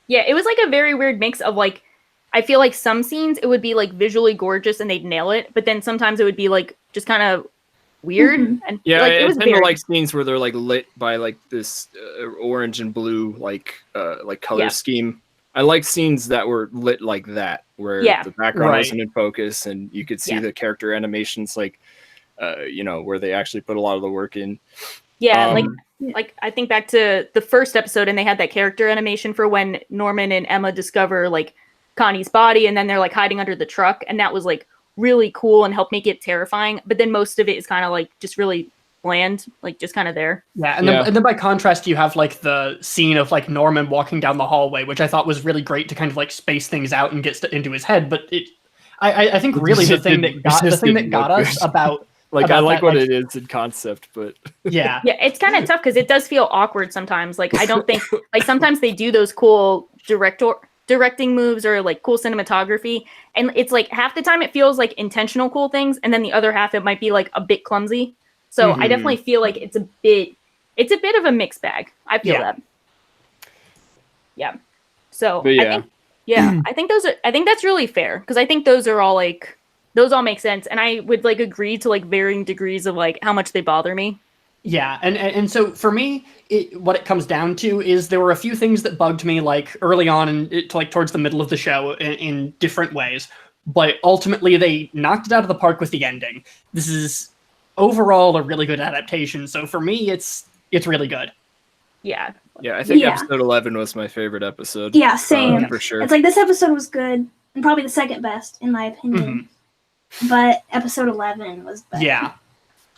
it was like a very weird mix of like. I feel like some scenes it would be like visually gorgeous and they'd nail it, but then sometimes it would be like just kind of weird. And like, it was very like scenes where they're like lit by like this orange and blue like color scheme. I like scenes that were lit like that, where the background wasn't in focus and you could see the character animations like where they actually put a lot of the work in. Like I think back to the first episode and they had that character animation for when Norman and Emma discover like Connie's body, and then they're like hiding under the truck, and that was like really cool and helped make it terrifying. But then most of it is kind of like just really bland, like just kind of there. Yeah, and then by contrast, you have like the scene of like Norman walking down the hallway, which I thought was really great to kind of like space things out and get into his head. But I think really the thing that got us about like about I like that, what like, it is in concept, but yeah, it's kind of tough because it does feel awkward sometimes. Like I don't think like sometimes they do those cool directing moves or like cool cinematography, and it's like half the time it feels like intentional cool things, and then the other half it might be like a bit clumsy. So I definitely feel like it's a bit of a mixed bag. I feel that. Yeah. So I think that's really fair because I think those all make sense, and I would like agree to like varying degrees of like how much they bother me. Yeah, and so for me, what it comes down to is there were a few things that bugged me like early on and like towards the middle of the show in different ways, but ultimately they knocked it out of the park with the ending. This is overall a really good adaptation, so for me it's really good. Yeah. Yeah, I think episode 11 was my favorite episode. Yeah, same. For sure. It's like this episode was good and probably the second best in my opinion. But episode 11 was better. Yeah.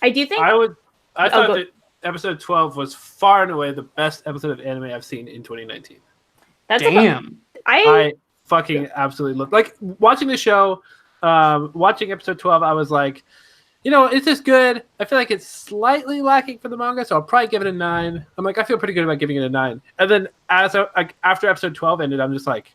I do think I thought that episode 12 was far and away the best episode of anime I've seen in 2019. That's damn. I fucking absolutely love like watching the show, watching episode 12, I was like, you know, it's just good. I feel like it's slightly lacking for the manga, so I'll probably give it a 9. I'm like, I feel pretty good about giving it a 9. And then after episode 12 ended, I'm just like,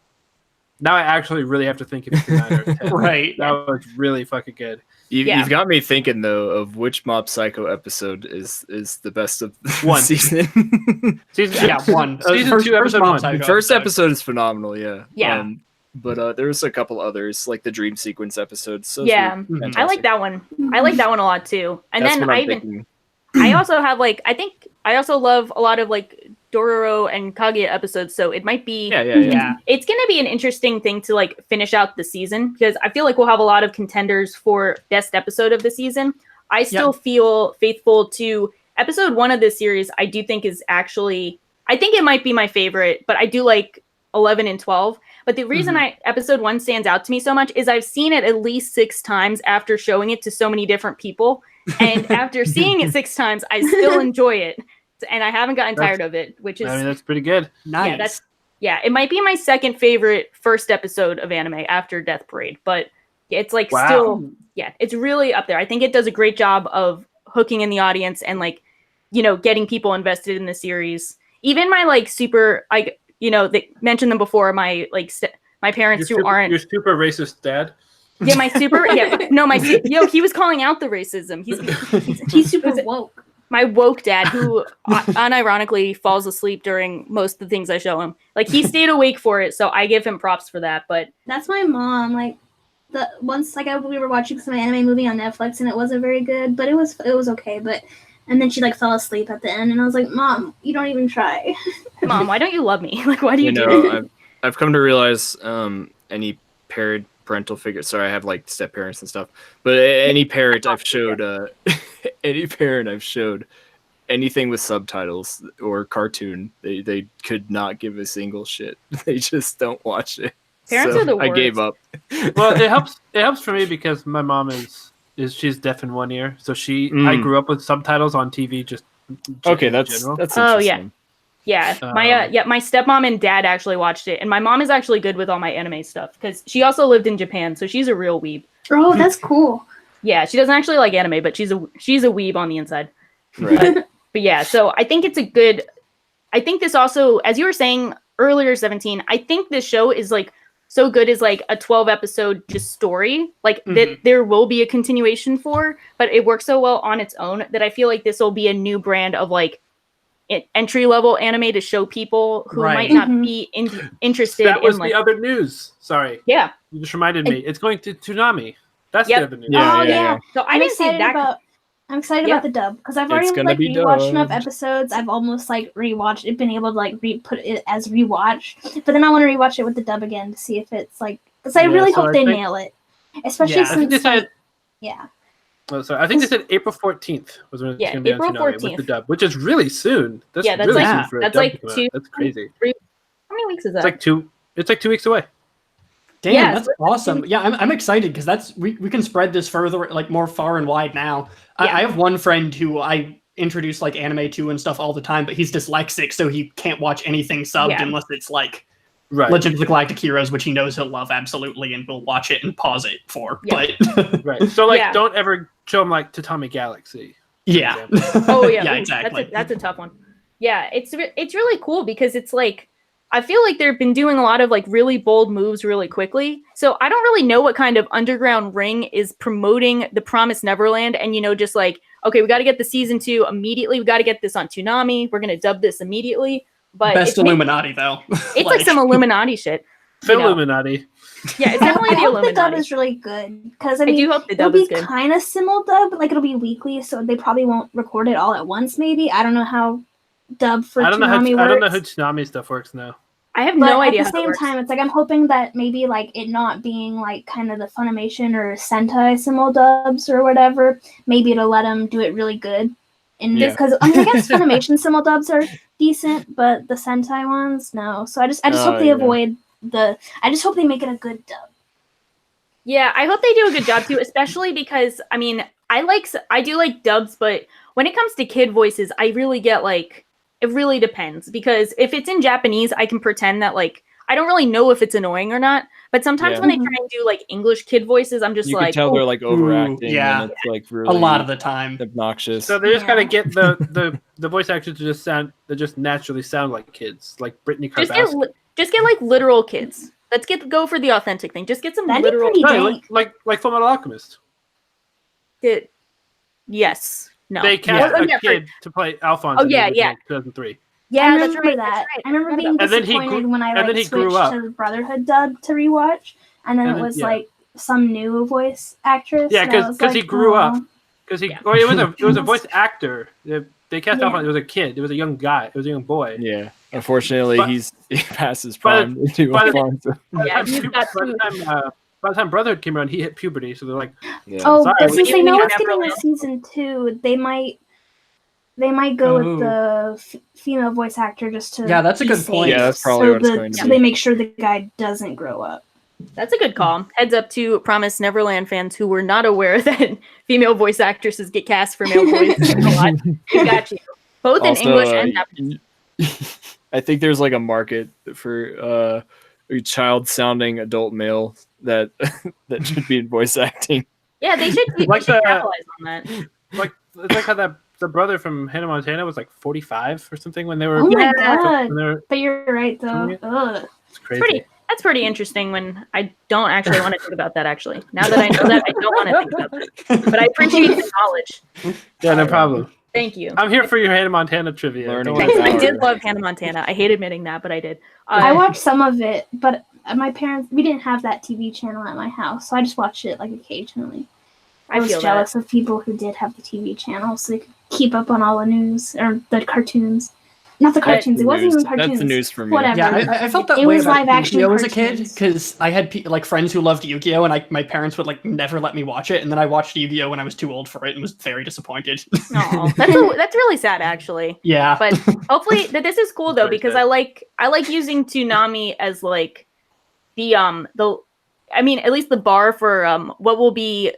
now I actually really have to think if it's a 9 or a 10. Right. That was really fucking good. You've got me thinking though of which Mob Psycho episode is the best of one season. One. Season 2, episode 1. The first episode is phenomenal. Yeah. But there's a couple others like the dream sequence episodes. So I like that one. I like that one a lot too. And That's then I also have like I also love a lot of like Dororo and Kaguya episodes, so it might be it's gonna be an interesting thing to like finish out the season because I feel like we'll have a lot of contenders for best episode of the season. I still feel faithful to episode 1 of this series. I do think is actually I think it might be my favorite, but I do like 11 and 12. But the reason episode 1 stands out to me so much is I've seen it at least 6 times after showing it to so many different people. And after seeing it 6 times, I still enjoy it. And I haven't gotten tired of it, which is... I mean, that's pretty good. Nice. It might be my second favorite first episode of anime after Death Parade. But it's like still... Yeah, it's really up there. I think it does a great job of hooking in the audience and like, you know, getting people invested in the series. Even my like super... like. You know, they mentioned them before. My like, my parents aren't. Your super racist dad. Yeah, my super. He was calling out the racism. He's super woke. My woke dad, who unironically falls asleep during most of the things I show him. Like he stayed awake for it, so I give him props for that. But that's my mom. Like we were watching some anime movie on Netflix, and it wasn't very good, but it was okay. But. And then she like fell asleep at the end, and I was like, "Mom, you don't even try." Mom, why don't you love me? Like, why do you do it? I've come to realize any parental figure. Sorry, I have like step parents and stuff, but any parent I've showed, anything with subtitles or cartoon, they could not give a single shit. They just don't watch it. Parents are the worst. I gave up. Well, it helps for me because my mom she's deaf in one ear, so I grew up with subtitles on TV. Just okay, that's interesting. My stepmom and dad actually watched it, and my mom is actually good with all my anime stuff because she also lived in Japan, so she's a real weeb. Oh, that's cool. Yeah, she doesn't actually like anime, but she's a weeb on the inside. Right. But yeah, so I think it's a good. I think this also, as you were saying earlier, 17. I think this show is like. So good is like a 12 episode just story like that there will be a continuation for, but it works so well on its own that I feel like this will be a new brand of like entry level anime to show people who might not be interested. That was in, like, the other news. Sorry. Yeah. You just reminded me. It's going to Toonami. That's the other news. Yeah. So I didn't see that. I'm excited about the dub because I've already like rewatched enough episodes. I've almost like rewatched it, been able to like put it as rewatch, but then I want to rewatch it with the dub again to see if it's like. Because I really hope they nail it, especially since I think they said April 14th was when it's going to be April on Toonami 14th with the dub, which is really soon. That's really soon for a that's dub like to come out. 2. That's crazy. How many weeks is that? It's like 2 weeks away. Damn, Yeah, that's awesome. Yeah, I'm excited because we can spread this further, like more far and wide now. Yeah. I have one friend who I introduce like anime to and stuff all the time, but he's dyslexic, so he can't watch anything subbed unless it's like Legend of the Galactic Heroes, which he knows he'll love absolutely and will watch it and pause it for. Yeah. But Right. So like, don't ever show him like Tatami Galaxy. Yeah. Oh yeah. Yeah, exactly. That's a tough one. Yeah, it's really cool because it's like I feel like they've been doing a lot of like really bold moves really quickly. So I don't really know what kind of underground ring is promoting the Promised Neverland and just like, okay, we got to get the season 2 immediately. We got to get this on Toonami. We're going to dub this immediately. But best Illuminati though. It's like some Illuminati shit. Illuminati. Yeah, it's definitely the Illuminati. The dub is really good because I mean, do hope the dub is good. It'll be kind of simul dub, like it'll be weekly, so they probably won't record it all at once. Maybe I don't know how dub for Toonami works. I don't know how Toonami stuff works now. I have no idea. At the same time, it's like I'm hoping that maybe like it not being like kind of the Funimation or Sentai simul dubs or whatever, maybe it'll let them do it really good. In this, because I guess Funimation simul dubs are decent, but the Sentai ones, no. So I just hope they avoid I just hope they make it a good dub. Yeah, I hope they do a good job too, especially because I mean, I do like dubs, but when it comes to kid voices, I really get like it really depends because if it's in Japanese, I can pretend that like I don't really know if it's annoying or not. But sometimes when they try and do like English kid voices, I'm just you like, can tell they're like overacting. Yeah, and it's like really a lot of the time obnoxious. So they just gotta get the voice actors to just naturally sound like kids, like Brittany Karbowski. Just get like literal kids. Let's go for the authentic thing. Just get some literal. Like Fullmetal Alchemist. Yes. No. They cast a kid to play Alphonse. Oh yeah. 2003. Yeah, I that's right. That. I remember being disappointed when I switched to the Brotherhood dub to rewatch, and then it was like some new voice actress. Yeah, because he grew up. Because it was a voice actor. They cast Alphonse. It was a kid. It was a young guy. It was a young boy. Yeah. Unfortunately, he passes prime into Alphonse. By the time Brotherhood came around, he hit puberty. So they're like, but since they know it's getting a season 2, they might go with the female voice actor just to that's a good point. Yeah, that's probably what it's going to be. So they make sure the guy doesn't grow up. That's a good call. Heads up to Promised Neverland fans who were not aware that female voice actresses get cast for male voices a lot. We got you. Both in English and Japanese. I think there's like a market for a child-sounding adult male that should be in voice acting. Yeah, they should capitalize on that. It's like how the brother from Hannah Montana was like 45 or something when they were. Oh my god! But you're right though. Ugh. It's crazy. That's pretty interesting. When I don't actually want to think about that. Actually, now that I know that, I don't want to think about that. But I appreciate the knowledge. Yeah, no problem. Thank you. I'm here for your Hannah Montana trivia. I did love Hannah Montana. I hate admitting that, but I did. I watched some of it, but my parents, we didn't have that TV channel at my house, so I just watched it like occasionally. I was jealous of people who did have the TV channel, so they could keep up on all the news or the cartoons. Not the cartoons. It wasn't even cartoons. That's the news for me. Whatever. Yeah, I felt that way about Yu-Gi-Oh as a kid because I had like friends who loved Yu-Gi-Oh, and my parents would like never let me watch it, and then I watched Yu-Gi-Oh when I was too old for it and was very disappointed. No, that's really sad actually. Yeah, but hopefully this is cool though because I like using Toonami as like the I mean at least the bar for what will be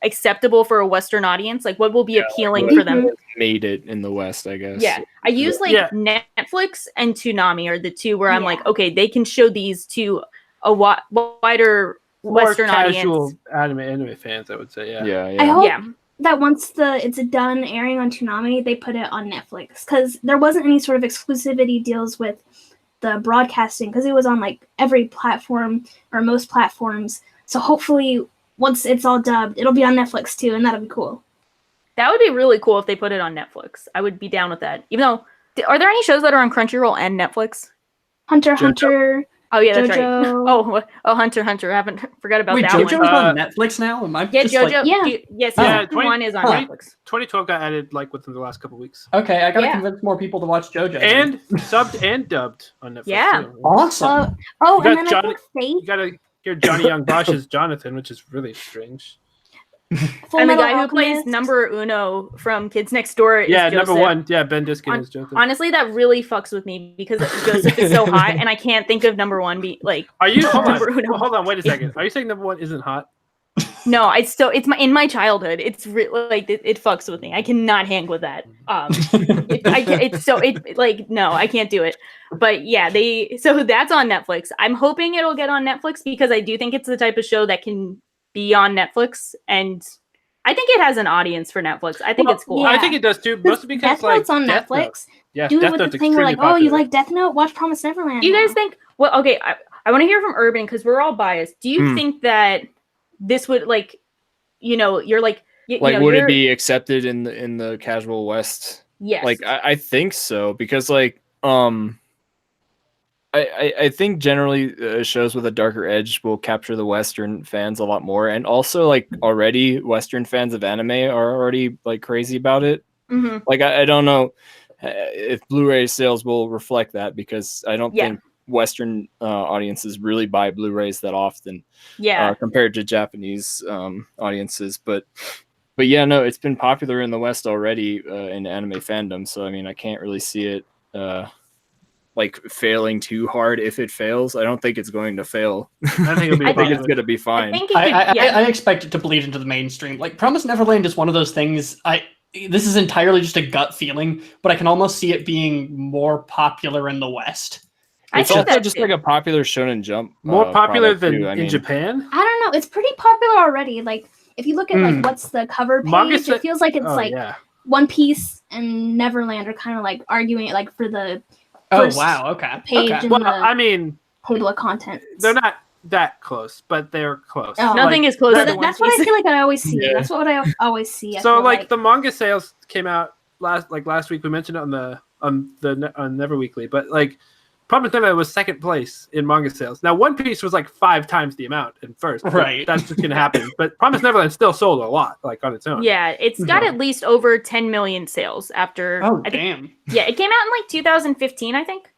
acceptable for a Western audience, like what will be appealing for them. Made it in the West, I guess. Yeah, I use Netflix and Toonami are the two where I'm like, okay, they can show these to a wider Western casual audience. anime fans, I would say. Yeah. I hope that once it's done airing on Toonami, they put it on Netflix because there wasn't any sort of exclusivity deals with the broadcasting because it was on like every platform or most platforms. So hopefully, once it's all dubbed, it'll be on Netflix too, and that'll be cool. That would be really cool if they put it on Netflix. I would be down with that. Even though, are there any shows that are on Crunchyroll and Netflix? Hunter x Hunter. Oh yeah, that's right. Oh, Hunter x Hunter. I haven't forgot about that JoJo's one. on Netflix now. Am I JoJo. Yes, season 1 is on Netflix. 2012 got added like within the last couple weeks. Okay, I gotta convince more people to watch JoJo. And subbed and dubbed on Netflix. Yeah, too. Awesome. And then I think you gotta hear Johnny Young Bosch's Jonathan, which is really strange. Full And the Metal guy who plays Alchemist. number uno from Kids Next Door is Yeah, Joseph. number one. Yeah, Ben Diskin is Joseph. Honestly, that really fucks with me because Joseph is so hot, and I can't think of number one Are you? Hold number uno. on. Hold on. Wait a second. Are you saying number one isn't hot? No, it's in my childhood. It's like it fucks with me. I cannot hang with that. No, I can't do it. But yeah, so that's on Netflix. I'm hoping it'll get on Netflix because I do think it's the type of show that can be on Netflix, and I think it has an audience for Netflix. I think it's cool. Yeah. I think it does too, mostly because Death Note's on Death Netflix. Note. Yeah, Do it Death with Note's the thing where extremely like, oh, you popular. like Death Note? Watch Promised Neverland. Do you guys now. think? Well, okay, I want to hear from Urban because we're all biased. Do you think that this would you're like would it be accepted in the casual West? Yes. Like I think so because I think generally shows with a darker edge will capture the Western fans a lot more, and also like already Western fans of anime are already like crazy about it. Mm-hmm. Like I don't know if Blu-ray sales will reflect that because I don't think Western audiences really buy Blu-rays that often. Yeah. Compared to Japanese audiences, but yeah, no, it's been popular in the West already in anime fandom. So I mean, I can't really see it like failing too hard. If it fails, I don't think it's going to fail. I think it'll be. I think it's going to be fine. I expect it to bleed into the mainstream. Like Promised Neverland is one of those things. This is entirely just a gut feeling, but I can almost see it being more popular in the West. It's also just like a popular Shonen Jump. More popular than in Japan? I don't know. It's pretty popular already. Like if you look at like what's the cover page, it feels like it's One Piece and Neverland are kind of like arguing it like for the first page in the table of contents. They're not that close, but they're close. Oh. Nothing is close. That's what I feel like I always see. Yeah. That's what I always see. So like the manga sales came out last week. We mentioned it on Neverweekly, but like Promised Neverland was second place in manga sales. Now One Piece was like 5 times the amount in first. Right. That's just gonna happen. But Promised Neverland still sold a lot, like on its own. Yeah, it's got at least over 10 million sales after. Damn. Yeah, it came out in like 2015, I think.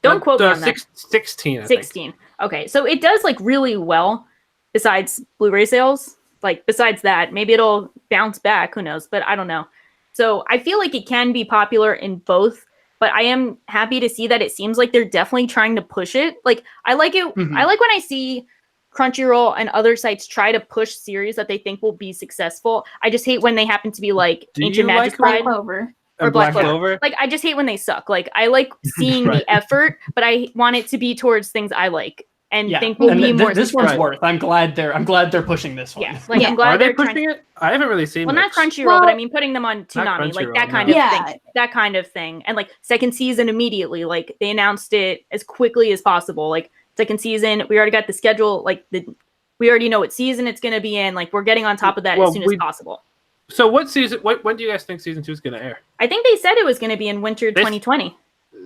Don't quote me on that. 16. 16. Okay, so it does like really well. Besides Blu-ray sales, like besides that, maybe it'll bounce back. Who knows? But I don't know. So I feel like it can be popular in both. But I am happy to see that it seems like they're definitely trying to push it. Like I like it. I like when I see Crunchyroll and other sites try to push series that they think will be successful. I just hate when they happen to be like Ancient Magic Black Clover or Black Clover. Like I just hate when they suck. Like I like seeing the effort, but I want it to be towards things I like and think will be more. This one's worth. I'm glad they're pushing this one. Yeah, like I'm glad Are they pushing it? I haven't really seen. Well, not Crunchyroll, but I mean putting them on Toonami, like that kind of thing. That kind of thing, and like second season immediately. Like they announced it as quickly as possible. Like second season, we already got the schedule. Like we already know what season it's going to be in. Like we're getting on top of that as soon as possible. So what season? When do you guys think season 2 is going to air? I think they said it was going to be in winter 2020.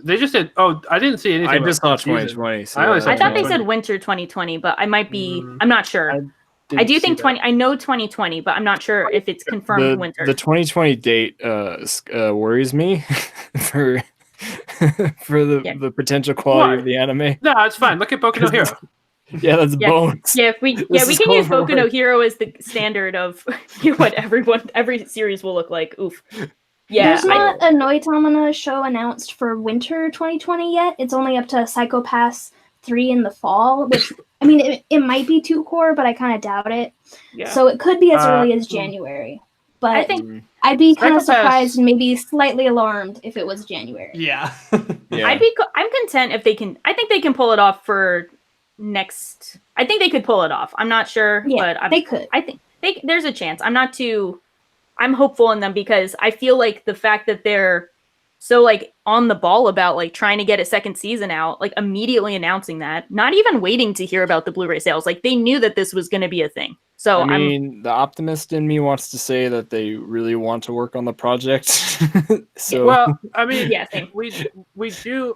They just said, "Oh, I didn't see anything." I just saw 2020. So I thought they said winter 2020, but I might be. I'm not sure. I do think 20. I know 2020, but I'm not sure if it's confirmed winter. The 2020 date worries me for the potential quality of the anime. No, it's fine. Look at Boku no Hero. Yeah, that's bones. Yeah, we can use Boku no Hero as the standard of what every series will look like. Oof. Yeah, there's not a Noitamina show announced for winter 2020 yet. It's only up to Psycho Pass 3 in the fall, which I mean it might be 2 core, but I kind of doubt it. Yeah. So it could be as early as January. But I think I'd be kind of surprised and maybe slightly alarmed if it was January. Yeah. I'm content if they can. I think they can pull it off for next. I think they could pull it off. I'm not sure, but they could. I think there's a chance. I'm hopeful in them because I feel like the fact that they're so like on the ball about like trying to get a second season out, like immediately announcing that, not even waiting to hear about the Blu-ray sales. Like they knew that this was going to be a thing. So I mean, the optimist in me wants to say that they really want to work on the project. So well, I mean, we do.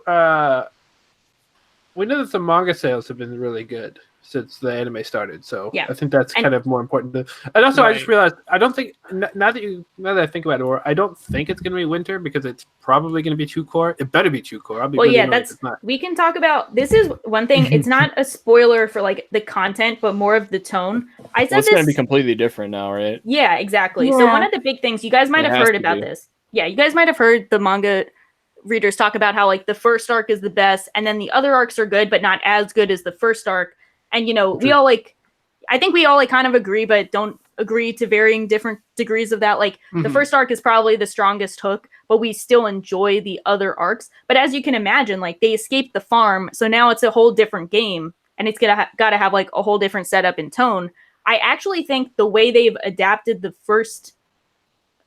we know that the manga sales have been really good since the anime started, so Yeah. I think that's kind of more important. And also, I just realized I don't think now that I think about it, I don't think it's going to be winter because it's probably going to be 2-core. It better be 2-core. I'll be really annoyed if it's not. We can talk about this. Is one thing. It's not a spoiler for like the content, but more of the tone. I said it's going to be completely different now, right? Yeah, exactly. Yeah. So one of the big things you guys might have heard about this. Yeah, you guys might have heard the manga readers talk about how like the first arc is the best, and then the other arcs are good, but not as good as the first arc. And, you know, we all I think we all kind of agree, but don't agree to varying different degrees of that. Like the first arc is probably the strongest hook, but we still enjoy the other arcs. But as you can imagine, like they escaped the farm. So now it's a whole different game and it's got to have like a whole different setup and tone. I actually think the way they've adapted the first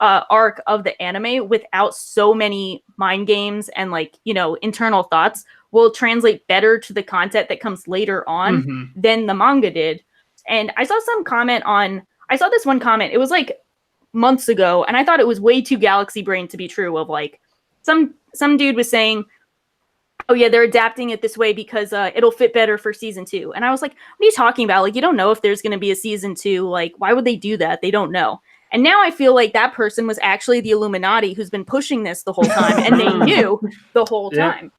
arc of the anime without so many mind games and like, you know, internal thoughts will translate better to the content that comes later on than the manga did. And I saw this one comment, it was like months ago, and I thought it was way too galaxy brain to be true, of like some dude was saying, oh yeah, they're adapting it this way because it'll fit better for season 2. And I was like, what are you talking about? Like, you don't know if there's going to be a season 2. Like, why would they do that? They don't know. And now I feel like that person was actually the Illuminati who's been pushing this the whole time, and they knew the whole time.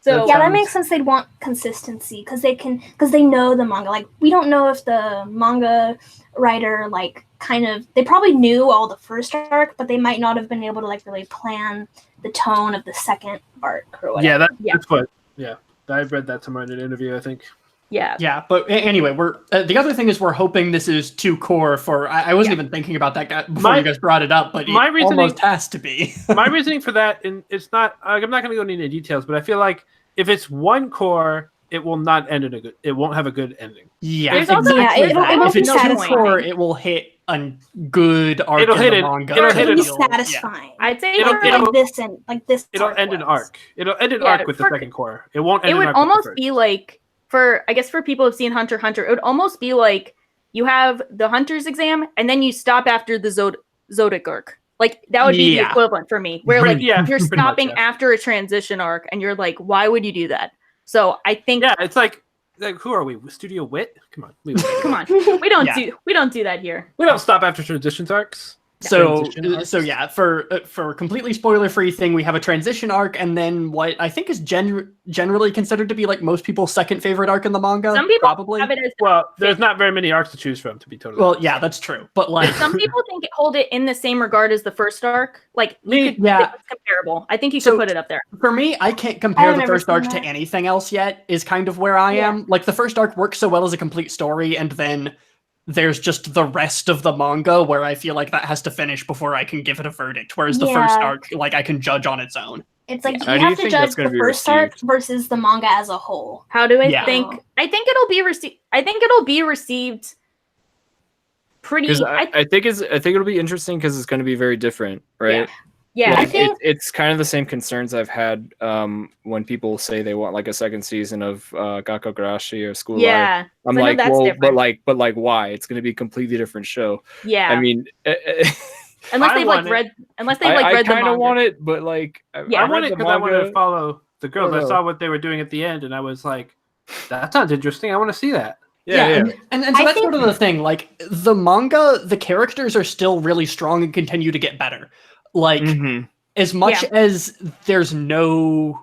So yeah, that makes sense. They'd want consistency because they know the manga. Like, we don't know if the manga writer they probably knew all the first arc, but they might not have been able to like really plan the tone of the second arc or whatever. That's what. Yeah, I read that somewhere in an interview, I think. Yeah, but anyway, we're the other thing is we're hoping this is 2-core for. I wasn't even thinking about that before you guys brought it up, but my reasoning almost has to be. My reasoning for that, and it's not. I'm not going to go into details, but I feel like if it's 1-core, it will not end in a good. It won't have a good ending. Yeah, exactly. If it's 2-core, it will hit a good arc. It'll hit the it. manga. It'll be satisfying. Yeah. I'd say it'll this. It'll end an arc. It'll end an arc with the second core. It won't end. It would almost be like for people who've seen Hunter x Hunter, it would almost be like you have the Hunter's exam and then you stop after the Zodiac arc. Like that would be the equivalent for me, where like you're stopping after a transition arc, and you're like, why would you do that? So I think it's like who are we? Studio Wit? Come on, come on. We don't do that here. We don't stop after transitions arcs. So yeah, for completely spoiler-free thing, we have a transition arc, and then what I think is generally considered to be like most people's second favorite arc in the manga. Some people probably have it as there's not very many arcs to choose from, to be totally honest. Yeah, that's true. But like some people hold it in the same regard as the first arc. Like it's comparable. I think you should put it up there. For me, I can't compare the first arc to anything else yet. Is kind of where I am. Like the first arc works so well as a complete story, and then there's just the rest of the manga where I feel like that has to finish before I can give it a verdict. Whereas the first arc, like I can judge on its own. It's like you have to judge the first arc versus the manga as a whole. How do I think? I think it'll be received. I think it'll be received pretty. I think it'll be interesting because it's going to be very different, right? Yeah, like, I think it's kind of the same concerns I've had when people say they want like a second season of Gakogarashi or School Life. I'm like, well, but why? It's going to be a completely different show. Yeah, I mean, unless they've read the manga. I kind of want it, but like, I want it because I wanted to follow the girls. I saw what they were doing at the end, and I was like, that sounds interesting. I want to see that. Yeah. And so that's sort of the thing. Like the manga, the characters are still really strong and continue to get better. Like as much as there's no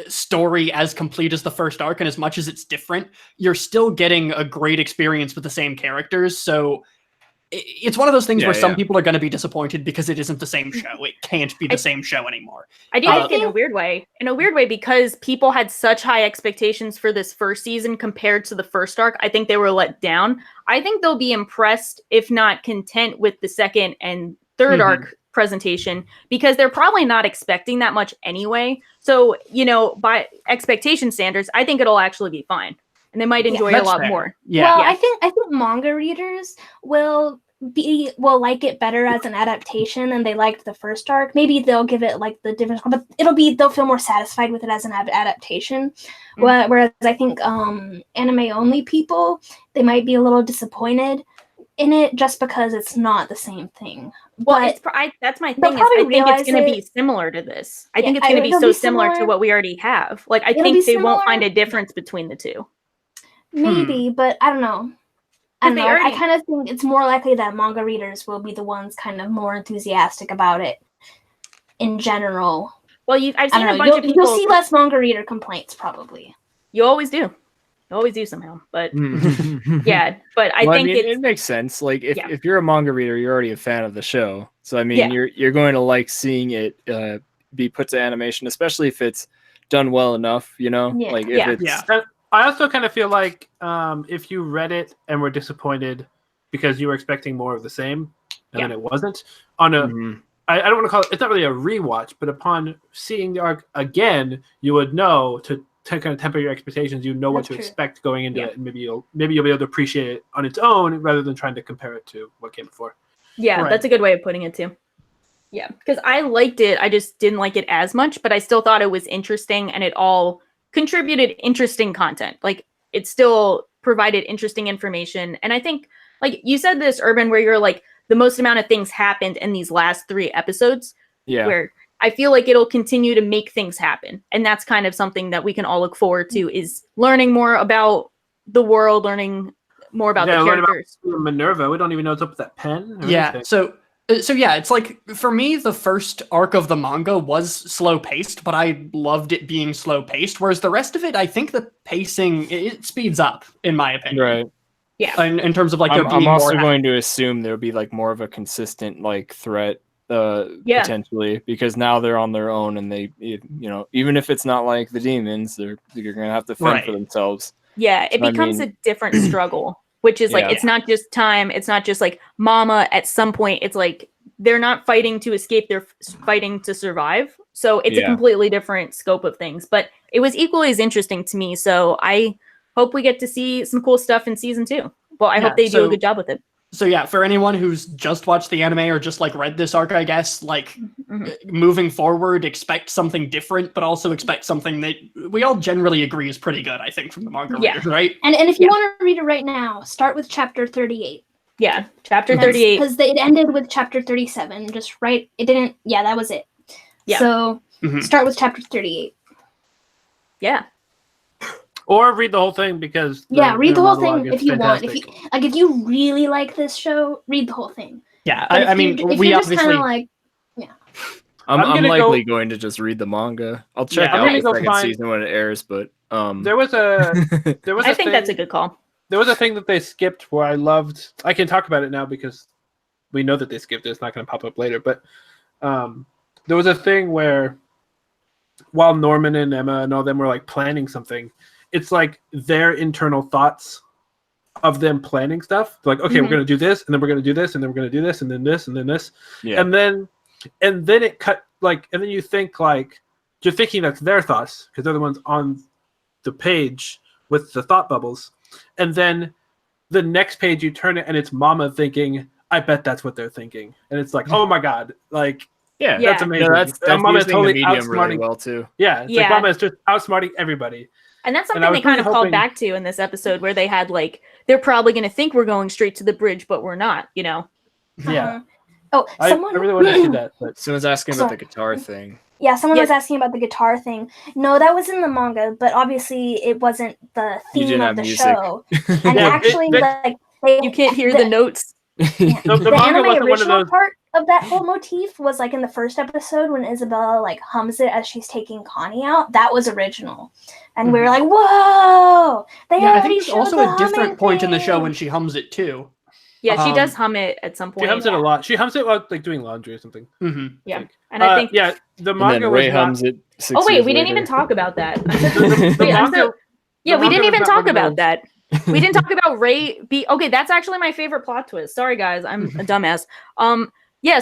story as complete as the first arc, and as much as it's different, you're still getting a great experience with the same characters. So it's one of those things where some people are going to be disappointed because it isn't the same show. It can't be the same show anymore. I do think in a weird way, because people had such high expectations for this first season compared to the first arc. I think they were let down. I think they'll be impressed, if not content, with the second and third arc presentation, because they're probably not expecting that much anyway. So, by expectation standards, I think it'll actually be fine. And they might enjoy it a lot more. Yeah. Well, I think manga readers will like it better as an adaptation than they liked the first arc. Maybe they'll give it like the difference, but they'll feel more satisfied with it as an adaptation. Whereas I think anime only people, they might be a little disappointed in it just because it's not the same thing. Well, But that's my they'll thing. Is I probably think it's going to realize be similar to this. I Yeah, think it's going to be it'll so be similar to similar. what we already have. Like, I It'll think be they won't find similar. a difference between the two. maybe, but I don't know. I 'Cause don't they know. I already- kind of think it's more likely that manga readers will be the ones kind of more enthusiastic about it in general. Well, I've I seen don't a know. bunch of people. You'll see less manga reader complaints probably. You always do. You always do somehow. But yeah, but I Well, think it makes sense. Like if you're a manga reader, you're already a fan of the show. So I mean, you're going to like seeing it be put to animation, especially if it's done well enough. You know, Yeah. like if it's And I also kind of feel like if you read it and were disappointed because you were expecting more of the same, and then it wasn't, on a I don't want to call it, it's not really a rewatch, but upon seeing the arc again, you would know to kind of temper your expectations. You know what to expect going into it, and maybe you'll be able to appreciate it on its own rather than trying to compare it to what came before. Yeah, that's a good way of putting it too. Yeah, because I liked it. I just didn't like it as much, but I still thought it was interesting, and it all contributed interesting content. Like, it still provided interesting information. And I think, like you said this, Urban, where you're like, the most amount of things happened in these last 3 episodes. Yeah. Where I feel like it'll continue to make things happen. And that's kind of something that we can all look forward to, is learning more about the world, learning more about the characters. About Minerva, we don't even know it's up with that pen. Yeah. Anything. So yeah, it's like, for me, the first arc of the manga was slow paced, but I loved it being slow paced. Whereas the rest of it, I think the pacing, it speeds up, in my opinion. Right. Yeah. In terms of like, I'm also going to assume there'll be like more of a consistent like threat, potentially, because now they're on their own, and they, even if it's not like the demons, they're gonna have to fend for themselves. Yeah, it becomes a different struggle. Which is like, it's not just time. It's not just like Mama at some point. It's like, they're not fighting to escape. They're fighting to survive. So it's a completely different scope of things. But it was equally as interesting to me. So I hope we get to see some cool stuff in season 2. Well, I hope they do a good job with it. So yeah, for anyone who's just watched the anime or just like read this arc, I guess, like moving forward, expect something different, but also expect something that we all generally agree is pretty good, I think, from the manga readers, right? And if you want to read it right now, start with chapter 38. Yeah, chapter 38. Because it ended with chapter 37. Just right. It didn't. Yeah, that was it. Yeah. So start with chapter 38. Yeah. Or read the whole thing, because read the whole thing if you want. If you really like this show, read the whole thing. Yeah, I mean, we obviously I'm likely going to just read the manga. I'll check out the second season when it airs, but there was I think that's a good call. There was a thing that they skipped where I loved. I can talk about it now because we know that they skipped it. It's not going to pop up later, but there was a thing where while Norman and Emma and all them were like planning something, it's like their internal thoughts of them planning stuff. Like, okay, we're going to do this, and then we're going to do this, and then we're going to do this, and then this, and then this. Yeah. And then it cut, like, and then you think, like, you're thinking that's their thoughts because they're the ones on the page with the thought bubbles. And then the next page you turn it and it's Mama thinking, I bet that's what they're thinking. And it's like, oh my God. Like, that's amazing. No, that's Mama is totally the medium outsmarting really well too. Yeah. It's like Mama is just outsmarting everybody. And that's something they kind of called back to in this episode, where they had like, they're probably going to think we're going straight to the bridge, but we're not, you know? Yeah. Oh, I really want to see that. But someone's asking about the guitar thing. Yeah, someone was asking about the guitar thing. No, that was in the manga, but obviously it wasn't the theme of the show. And actually, you can't hear the notes. The anime original part of that whole motif was like in the first episode when Isabella like hums it as she's taking Connie out. That was original, and we were like, "Whoa!" I think there's also a different point in the show when she hums it too. Yeah, she does hum it at some point. She hums it a lot. She hums it while like doing laundry or something. Yeah, and I think the manga Ray hums it. Oh wait, we didn't even talk about that. We didn't even talk about that. We didn't talk about Ray. Okay, that's actually my favorite plot twist. Sorry guys, I'm a dumbass.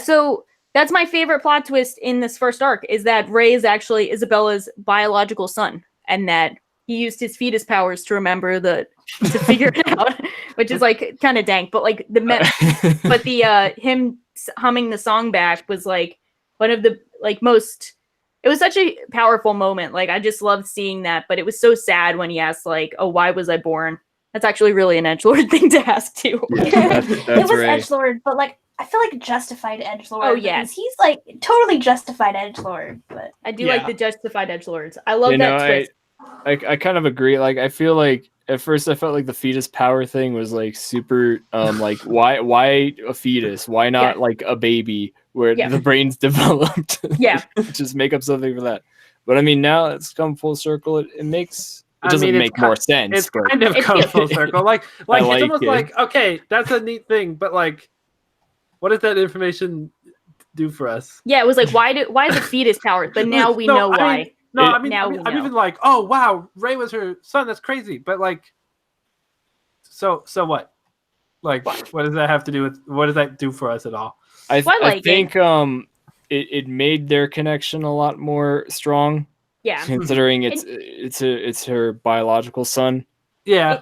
So that's my favorite plot twist in this first arc, is that Ray is actually Isabella's biological son, and that he used his fetus powers to remember to figure it out, which is like kind of dank. But like him humming the song back was like one of the like most. It was such a powerful moment. Like I just loved seeing that. But it was so sad when he asked like, "Oh, why was I born?" That's actually really an edgelord thing to ask too. Yeah, that's it was right. edgelord, but like I feel like justified edgelord. Oh, yeah. Because he's like totally justified edgelord. But I do like the justified edgelords. I love You that know, twist. I kind of agree. Like, I feel like at first I felt like the fetus power thing was like super like why a fetus? Why not like a baby where the brain's developed? Yeah. Just make up something for that. But I mean, now it's come full circle. It makes it doesn't make more sense. It's but kind of come full circle. Like it's almost it. like, okay, that's a neat thing, but like, what does that information do for us? Yeah, it was like, why is a fetus powered? But now we know why. I mean, I'm even like, oh wow, Ray was her son. That's crazy. But like, so what? Like, what does that have to do with? What does that do for us at all? I think it made their connection a lot more strong. Yeah, considering it's her biological son. Yeah.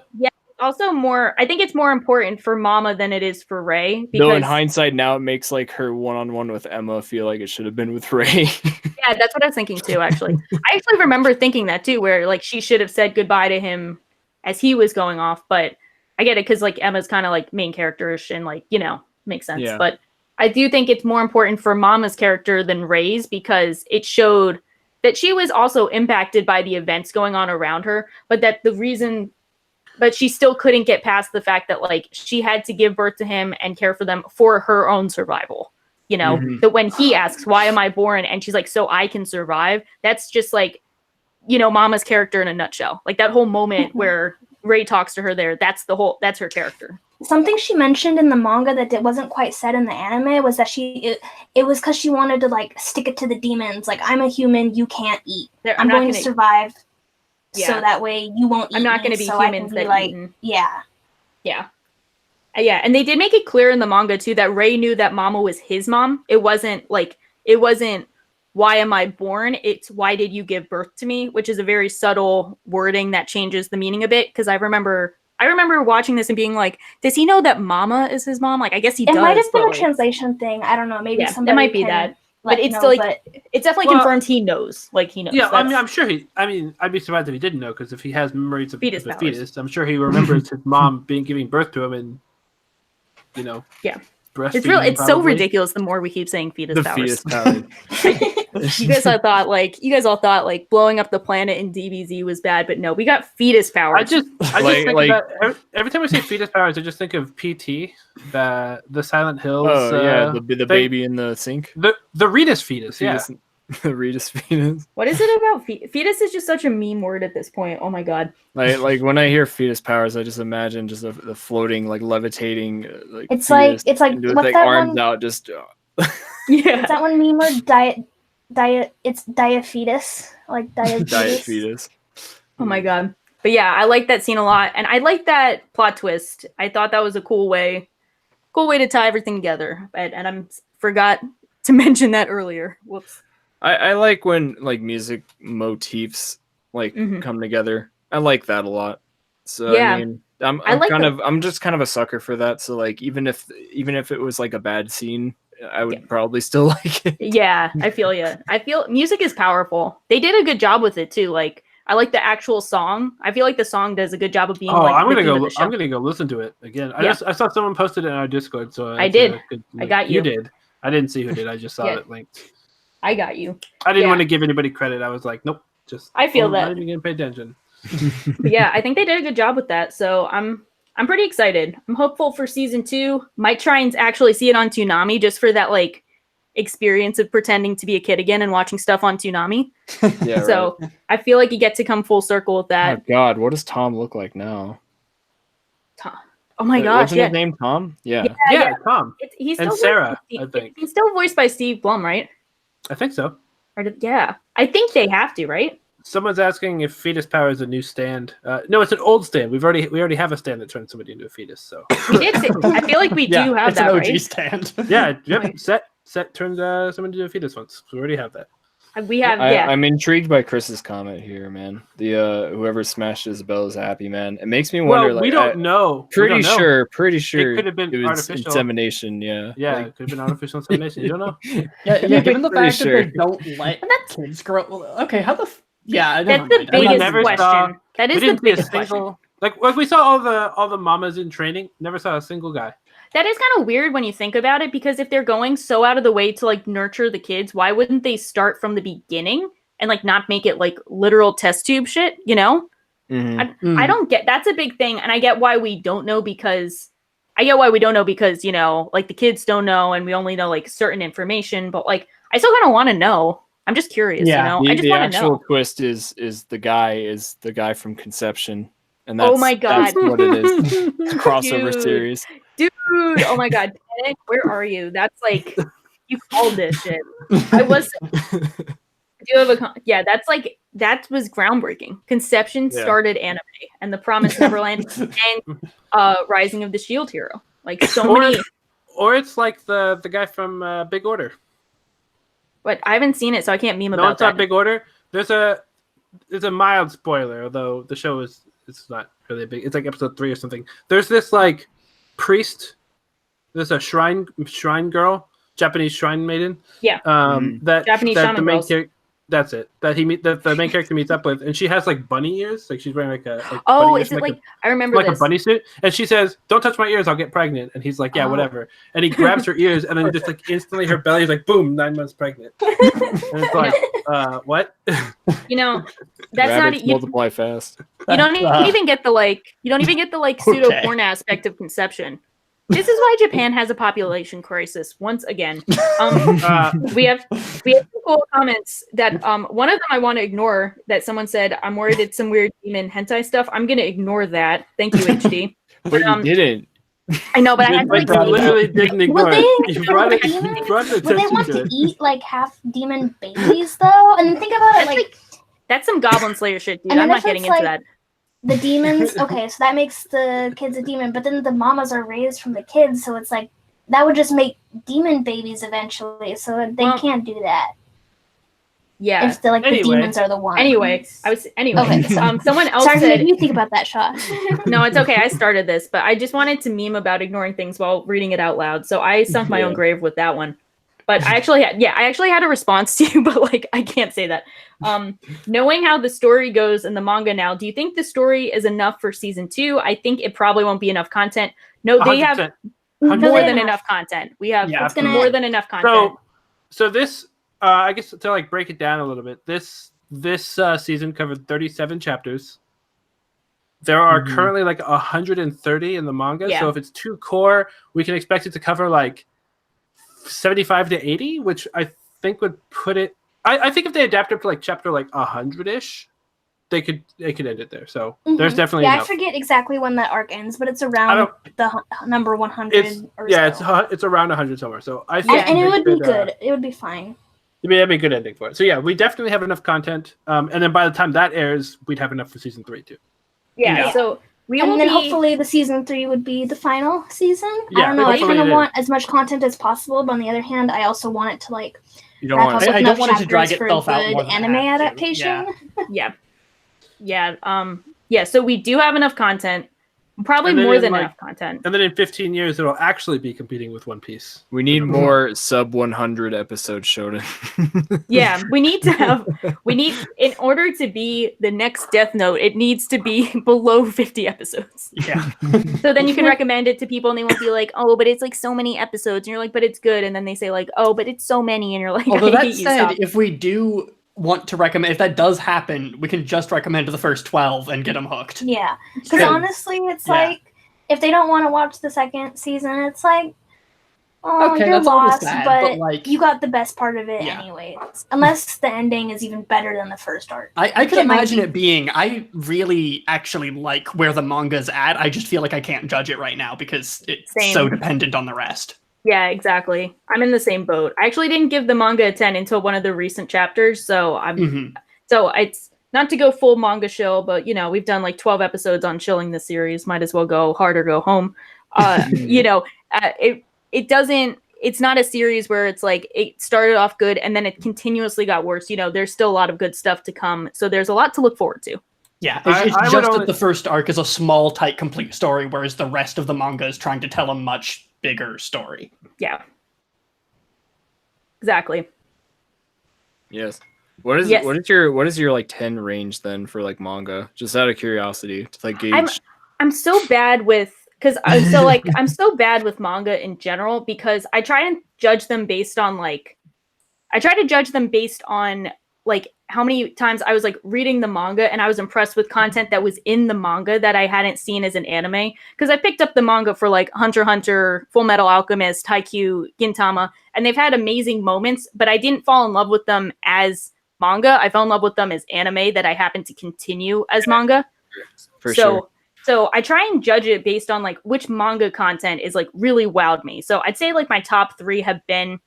Also, I think it's more important for Mama than it is for Ray. Though in hindsight, now it makes like her one-on-one with Emma feel like it should have been with Ray. Yeah, that's what I was thinking too. Actually, I actually remember thinking that too, where like she should have said goodbye to him as he was going off. But I get it because like Emma's kind of like main character-ish and like makes sense. Yeah. But I do think it's more important for Mama's character than Ray's because it showed that she was also impacted by the events going on around her, but she still couldn't get past the fact that like she had to give birth to him and care for them for her own survival. That when he asks, why am I born? And she's like, so I can survive. That's just like, Mama's character in a nutshell. Like that whole moment where Ray talks to her there, that's her character. something she mentioned in the manga that wasn't quite said in the anime was that it was because she wanted to like stick it to the demons. Like, I'm a human, you can't eat. I'm going to survive. So that way you won't eat. I'm not going to be humans that eaten. Yeah. Yeah. Yeah. And they did make it clear in the manga too that Ray knew that Mama was his mom. It wasn't why am I born? It's why did you give birth to me? Which is a very subtle wording that changes the meaning a bit. Because I remember watching this and being like, does he know that Mama is his mom? Like, I guess he does. It might have been a translation thing. I don't know. Maybe somebody it might be that. But it's still like it's definitely confirmed he knows. Like he knows. Yeah, I'm sure I'd be surprised if he didn't know, because if he has memories of the fetus, I'm sure he remembers his mom giving birth to him and breastfeeding. It's so ridiculous the more we keep saying fetus powers. You guys all thought like blowing up the planet in DBZ was bad, but no, we got fetus powers. I just think about every time I say fetus powers, I just think of PT, the Silent Hills. Oh yeah, the baby in the sink. The Ritas fetus. Yeah. The Ritas fetus. What is it about fetus? Is just such a meme word at this point. Oh my god. Like when I hear fetus powers, I just imagine just the floating, like levitating. Like it's fetus, like what's that arms one? out, just. Yeah. Is that one meme where it's diaphetus, like diabetes. Diaphetus. Oh my god. But yeah, I like that scene a lot, and I like that plot twist. I thought that was a cool way to tie everything together. And I forgot to mention that earlier. Whoops. I like when like music motifs come together. I like that a lot. So yeah. I mean, I'm just kind of a sucker for that. So like even if it was like a bad scene, I would probably still like it. Yeah, I feel you. I feel music is powerful. They did a good job with it too. Like I like the actual song. I feel like the song does a good job of being. I'm gonna go listen to it again. I saw someone posted it in our Discord, so I did. I got you. You did. I didn't see who did. I just saw it linked. I got you. I didn't want to give anybody credit. I was like, nope. I feel that. I'm not even gonna pay attention. Yeah, I think they did a good job with that. So I'm pretty excited. I'm hopeful for season 2. Might try and actually see it on Toonami just for that like experience of pretending to be a kid again and watching stuff on Toonami. Yeah. So right. I feel like you get to come full circle with that. Oh God, what does Tom look like now? Tom. Oh my gosh! Wasn't his name Tom? Yeah, Tom. He's and still Sarah. I think he's still voiced by Steve Blum, right? I think so. Yeah, I think they have to, right? Someone's asking if fetus power is a new stand. No, it's an old stand. We already have a stand that turns somebody into a fetus. So we did. I feel like we do have that, it's an OG right? stand. Yeah, yep. Set turned someone into a fetus once. So we already have that. We have. I'm intrigued by Chris's comment here, man. The whoever smashed Isabella is happy, man. It makes me wonder. Well, we don't know. Pretty sure. It could have been artificial insemination. Yeah. Yeah, it could have been artificial insemination. You don't know. Yeah. Given the fact that they don't let kids grow. Okay, how the. Yeah, that's the biggest question. That is the biggest question. Like we saw all the mamas in training. Never saw a single guy. That is kind of weird when you think about it, because if they're going so out of the way to like nurture the kids, why wouldn't they start from the beginning and like not make it like literal test tube shit, you know? I don't get, that's a big thing, and I get why we don't know, because you know, like the kids don't know and we only know like certain information, but like I still kind of want to know. I'm just curious, you know. I just want to know. The actual twist is the guy from Conception. And that's, oh my god, that's what it is. It's a crossover series. Dude, oh my god, Panic, where are you? That's like, you called this shit. I was. Do have that's like, that was groundbreaking. Conception started anime, and The Promised Neverland, and Rising of the Shield Hero. Like so many. Or it's like the guy from Big Order. But I haven't seen it, so I can't meme about No, it's that. not Big Order. There's a mild spoiler, although the show it's not really big. It's like episode 3 or something. There's this like priest. There's a shrine girl, Japanese shrine maiden. Yeah. That Japanese that shaman the main girls. character. That's it. That the main character meets up with, and she has like bunny ears. Like she's wearing like a. Like, oh, is it like I remember like this. a bunny suit? And she says, "Don't touch my ears, I'll get pregnant." And he's like, "Yeah, whatever." And he grabs her ears, and then just like instantly her belly is like, boom, 9 months pregnant. And it's like, what? You know, that's Rabbits not multiply fast. You don't even get the like pseudo porn aspect of conception. This is why Japan has a population crisis once again. We have some cool comments that one of them I want to ignore, that someone said, I'm worried it's some weird demon hentai stuff. I'm gonna ignore that. Thank you, HD. But you didn't. I know, but I had to like literally didn't ignore it. You brought it Would they attention want to to it. eat like half demon babies though? And think about it, like that's some Goblin Slayer shit, dude. And I'm then not if getting it's, into like, that. the demons. Okay, so that makes the kids a demon, but then the mamas are raised from the kids, so it's like that would just make demon babies eventually. So they can't do that. Yeah. If the demons are the ones. Anyway, Okay, someone else sorry to said make you think about that, Shaw. no, it's okay. I started this, but I just wanted to meme about ignoring things while reading it out loud. So I sunk my own grave with that one. But I actually had a response to you, but like I can't say that. Knowing how the story goes in the manga now, do you think the story is enough for season 2? I think it probably won't be enough content. No, they 100%. have more than enough content. We have more than enough content. So this, I guess to like break it down a little bit, this season covered 37 chapters. There are currently like 130 in the manga. Yeah. So if it's 2 core, we can expect it to cover like 75 to 80, which I think would put it. I think if they adapt it to like chapter like 100-ish, they could end it there. So there's definitely enough. I forget exactly when that arc ends, but it's around the number 100 or so. It's around 100 somewhere. So I think and it would be good. It would be fine. That'd be a good ending for it. So yeah, we definitely have enough content. And then by the time that airs, we'd have enough for season 3 too. Yeah. So hopefully the season 3 would be the final season. Yeah, I don't know. I kind of want as much content as possible, but on the other hand, I also want it to like. You don't want. I don't want it to drag itself out. Good anime adaptation. Yeah. So we do have enough content. Probably more than enough content. And then in 15 years, it'll actually be competing with One Piece. We need more sub 100 episodes shown. Yeah, we need, in order to be the next Death Note, it needs to be below 50 episodes. Yeah. So then you can recommend it to people and they won't be like, oh, but it's like so many episodes. And you're like, but it's good. And then they say like, oh, but it's so many. And you're like, although that said, if we do want to recommend, if that does happen, we can just recommend the first 12 and get them hooked. Yeah, because honestly, it's like if they don't want to watch the second season, it's like, oh, you're lost, but like, you got the best part of it anyway. Unless the ending is even better than the first arc. I could imagine it being. I really actually like where the manga's at. I just feel like I can't judge it right now because it's so dependent on the rest. Yeah, exactly. I'm in the same boat. I actually didn't give the manga a 10 until one of the recent chapters, so so it's not to go full manga shill, but we've done like 12 episodes on shilling the series. Might as well go hard or go home. It's not a series where it's like it started off good and then it continuously got worse. There's still a lot of good stuff to come, so there's a lot to look forward to. Yeah, it's just that the first arc is a small, tight, complete story, whereas the rest of the manga is trying to tell a much bigger story. Yeah. Exactly. Yes. What is your like 10 range then for like manga? Just out of curiosity to like gauge. I'm so bad with because so like I'm so bad with manga in general because I try and judge them based on like how many times I was like reading the manga and I was impressed with content that was in the manga that I hadn't seen as an anime. Because I picked up the manga for like Hunter x Hunter, Full Metal Alchemist, Haikyuu, Gintama, and they've had amazing moments, but I didn't fall in love with them as manga. I fell in love with them as anime that I happened to continue as manga. So I try and judge it based on like which manga content is like really wowed me. So I'd say like my top 3 have been,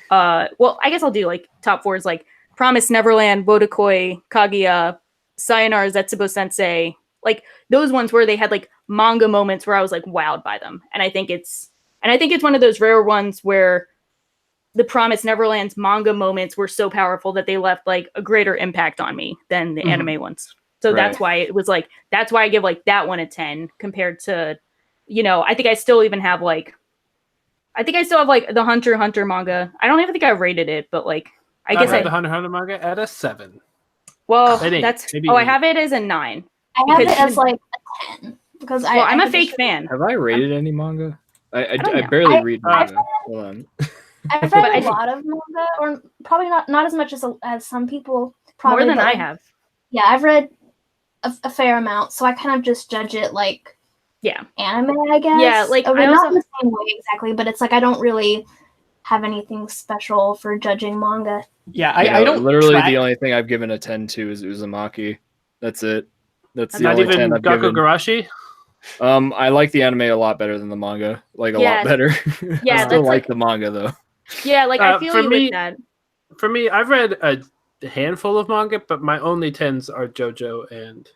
well, I guess I'll do like top 4 is like Promise Neverland, Wodokoi, Kaguya, Sayonara Zetsubo Sensei, like those ones where they had like manga moments where I was like wowed by them. And I think it's one of those rare ones where the Promise Neverland's manga moments were so powerful that they left like a greater impact on me than the anime ones. So that's why it was like, that's why I give like that one a 10 compared to, you know, I think I still have like the Hunter x Hunter manga. I don't even think I rated it, but like, I guess the Hunter x Hunter manga at a 7. Well, I have it as a 9. I have it as like a 10 because I'm a fake fan. Have I rated any manga? I barely read manga. Hold on. I've read a lot of manga, or probably not as much as some people. Probably more than I have. Yeah, I've read a fair amount, so I kind of just judge it like anime, I guess. Yeah, like I mean, not in the same way exactly, but it's like I don't really have anything special for judging manga. Yeah, I don't. Literally, the only thing I've given a 10 to is Uzumaki. That's it. That's the only 10 I've given. Garashi? I like the anime a lot better than the manga. Like a lot better. Yeah, I still like the manga though. Yeah, like I feel you with that. For me, I've read a handful of manga, but my only 10s are JoJo and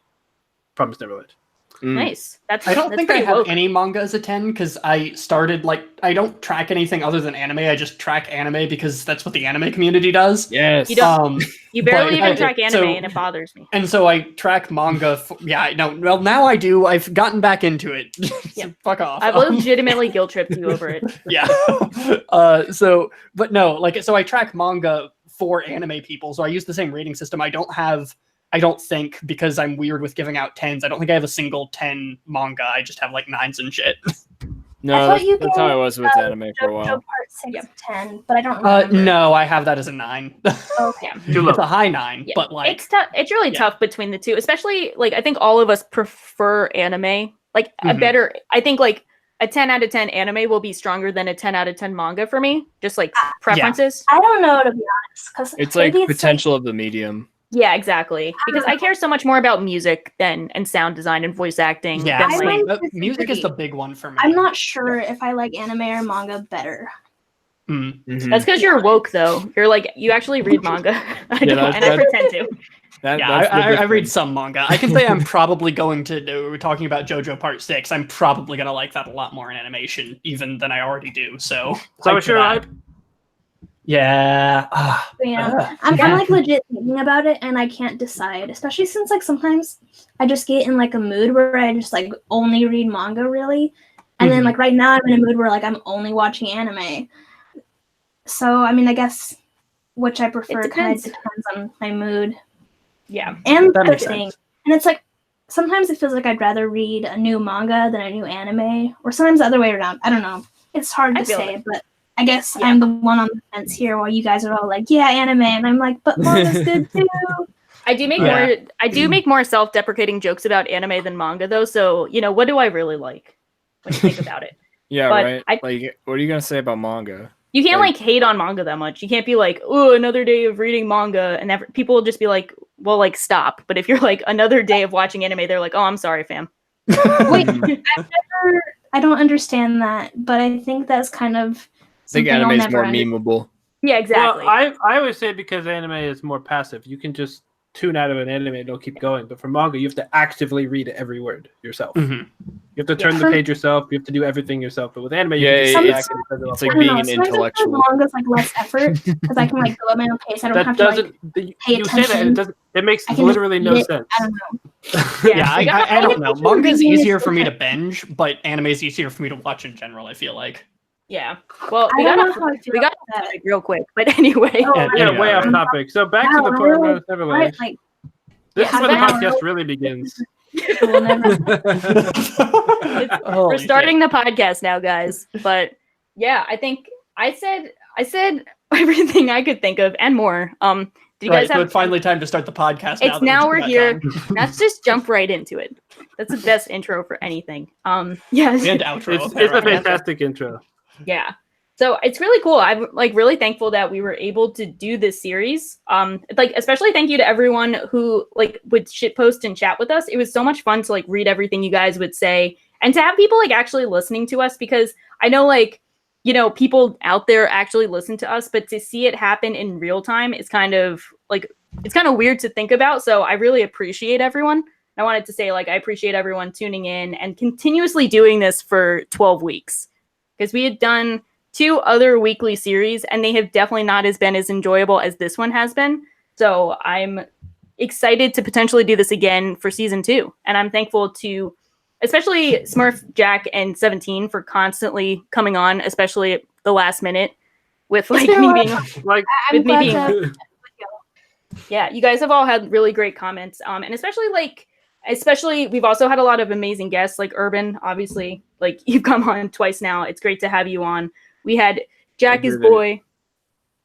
Promise Neverland. Nice. I don't think I have any manga as a 10 because I started I don't track anything other than anime. I just track anime because that's what the anime community does. Yes. You barely even track anime, and it bothers me. And so I track manga. Well, now I do. I've gotten back into it. So fuck off. I've legitimately guilt tripped you over it. Yeah. So I track manga for anime people. So I use the same rating system. I don't think, because I'm weird with giving out 10s, I don't think I have a single 10 manga. I just have like 9s and shit. No, that's how I was with anime for a while. Part 6 of 10, but I don't remember. No, I have that as a 9. Okay. It's a high 9, but like... It's tough. It's really tough between the two, especially like I think all of us prefer anime. Like I think like a 10 out of 10 anime will be stronger than a 10 out of 10 manga for me. Just like preferences. I don't know, to be honest. Cause it's like potential of the medium. Yeah, exactly. Because I care so much more about music and sound design and voice acting. Yeah, than, music is the big one for me. I'm not sure if I like anime or manga better. That's because you're woke, though. You're like, you actually read manga. I pretend to. I read some manga. I can say I'm probably going to, we're talking about JoJo Part 6, I'm probably going to like that a lot more in animation, even than I already do. So what's your vibe? Yeah. I'm like legit thinking about it and I can't decide, especially since like sometimes I just get in like a mood where I just like only read manga really. And then like right now I'm in a mood where like I'm only watching anime. So I mean I guess which I prefer kind of depends on my mood. Yeah. And the thing. And it's like sometimes it feels like I'd rather read a new manga than a new anime. Or sometimes the other way around. I don't know. It's hard to say, but I guess I'm the one on the fence here while you guys are all like, yeah, anime. And I'm like, but manga's good too. I do make more self-deprecating jokes about anime than manga though. So, you know, what do I really like when you think about it? Yeah, but right. Like, what are you going to say about manga? You can't like hate on manga that much. You can't be like, oh, another day of reading manga. And people will just be like, well, like, stop. But if you're like, another day of watching anime, they're like, oh, I'm sorry, fam. Wait, I don't understand that. But I think that's kind of... I think anime is more memeable. Yeah, exactly. Well, I always say because anime is more passive. You can just tune out of an anime and it'll keep going. But for manga, you have to actively read every word yourself. You have to turn the page yourself. You have to do everything yourself. But with anime, it's like being an intellectual. Manga's like less effort because I can like go at my own pace. I don't have to like pay attention. It makes literally no sense. I don't know. I don't know. Manga is easier for me to binge, but anime is easier for me to watch in general. I feel like. Yeah. Well, we got off topic real quick, but anyway. Way off topic. So back to the Promise Neverland. This is where the podcast really begins. We'll never. We're starting the podcast now, guys. But yeah, I think I said everything I could think of and more. Do you guys have? So it's finally time to start the podcast. It's now we're here. Let's just jump right into it. That's the best intro for anything. Yes. And outro. It's a fantastic intro. Yeah. So it's really cool. I'm like really thankful that we were able to do this series. Like especially thank you to everyone who like would shitpost and chat with us. It was so much fun to like read everything you guys would say and to have people like actually listening to us, because I know like, you know, people out there actually listen to us, but to see it happen in real time is kind of like, it's kind of weird to think about. So I really appreciate everyone. I wanted to say like, I appreciate everyone tuning in and continuously doing this for 12 weeks, because we had done 2 other weekly series and they have definitely not been as enjoyable as this one has been. So I'm excited to potentially do this again for season 2. And I'm thankful to especially Smurf, Jack, and 17 for constantly coming on, especially at the last minute with like me being like with me being yeah, you guys have all had really great comments. And especially we've also had a lot of amazing guests like Urban, obviously, like you've come on twice now. It's great to have you on. We had Jack is Boy.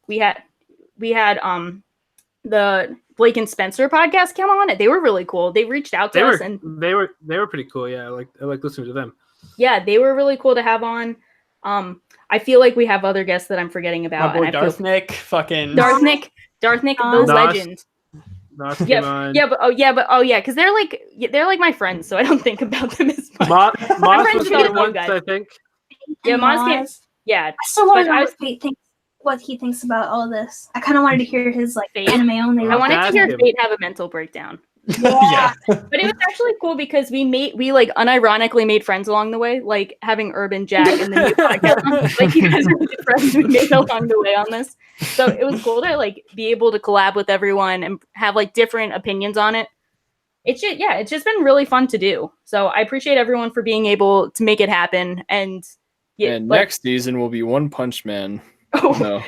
We had the Blake and Spencer podcast come on. They were really cool. They reached out to us and they were pretty cool. Yeah, I like listening to them. Yeah, they were really cool to have on. I feel like we have other guests that I'm forgetting about. My boy Darthnick, fucking Darthnick, the legend. Yeah, because they're like my friends, so I don't think about them as much. Moss friends was with here you once, guys. I think. Yeah, Moss can't. Yeah, I still want to but know what he thinks about all this. I kind of wanted to hear his like anime only. I wanted to Ask hear him. Fate have a mental breakdown. Yeah. But it was actually cool because we like unironically made friends along the way, like having Urban, Jack, and the new podcast. Like you guys are the friends we made along the way on this. So it was cool to like be able to collab with everyone and have like different opinions on it. It's just been really fun to do. So I appreciate everyone for being able to make it happen. And next season will be One Punch Man. Oh No.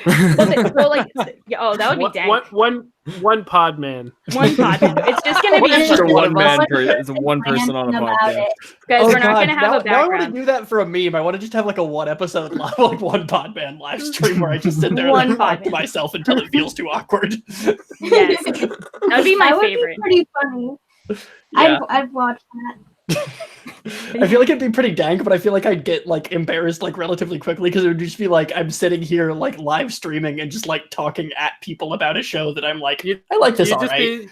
That would be dank. One pod man. One pod. It's just gonna be It's just one man. It's one person on a podcast. Guys, we're not gonna have now, a now I want to background. do that for a meme. I want to just have like a 1 episode live, like one pod man live stream where I just sit there and talk to myself until it feels too awkward. Yes, that would be my That would favorite. be pretty funny. Yeah. I'd watch that. I feel like it'd be pretty dank, but I feel like I'd get like embarrassed like relatively quickly because it would just be like I'm sitting here like live streaming and just like talking at people about a show that I'm like, I like this alright. You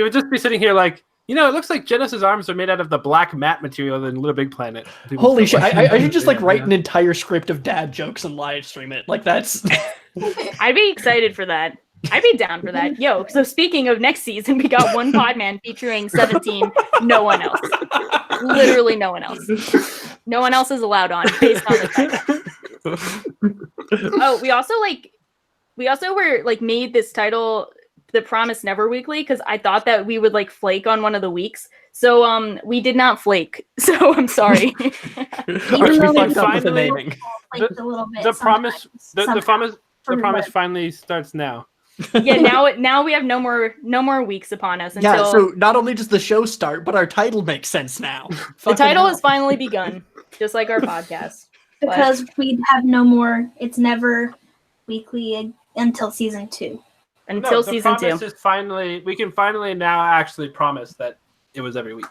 would just be sitting here like, you know, it looks like Genesis' arms are made out of the black matte material in Little Big Planet. Holy shit! I should just like write an entire script of dad jokes and live stream it. Like that's. I'd be excited for that. I'd be down for that. Yo, so speaking of next season, we got one Podman featuring 17. No one else. Literally no one else. No one else is allowed on based on the title. Oh, we also were like made this title The Promise Neverweekly because I thought that we would like flake on one of the weeks. So we did not flake. So I'm sorry. The promise finally starts now. Yeah, now we have no more weeks upon us until so not only does the show start, but our title makes sense now. The title has finally begun, just like our podcast. Because we have no more. It's never weekly until season 2. Until season 2. We can finally now actually promise that it was every week.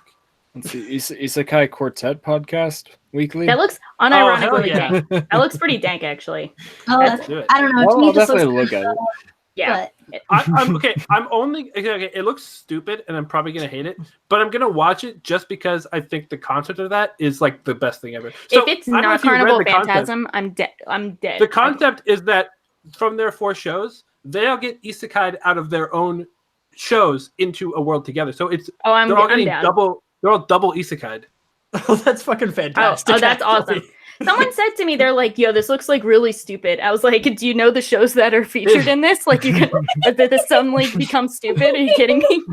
Let's see, Isekai Quartet podcast weekly. That looks unironically yeah. dank. That looks pretty dank, actually. Oh, I don't know. Well, to me, I'll it just definitely looks look at it. Yeah. I'm okay. I'm only okay. It looks stupid, and I'm probably gonna hate it, but I'm gonna watch it just because I think the concept of that is like the best thing ever. So, if it's not Carnival Phantasm, I'm dead. I'm dead. The concept is that from their 4 shows, they all get isekai'd out of their own shows into a world together. So it's they're all getting double. They're all double isekai'd. Oh, that's fucking fantastic. Oh, that's awesome. Someone said to me, they're like, yo, this looks like really stupid. I was like, do you know the shows that are featured in this? Like, you can did this suddenly become stupid? Are you kidding me?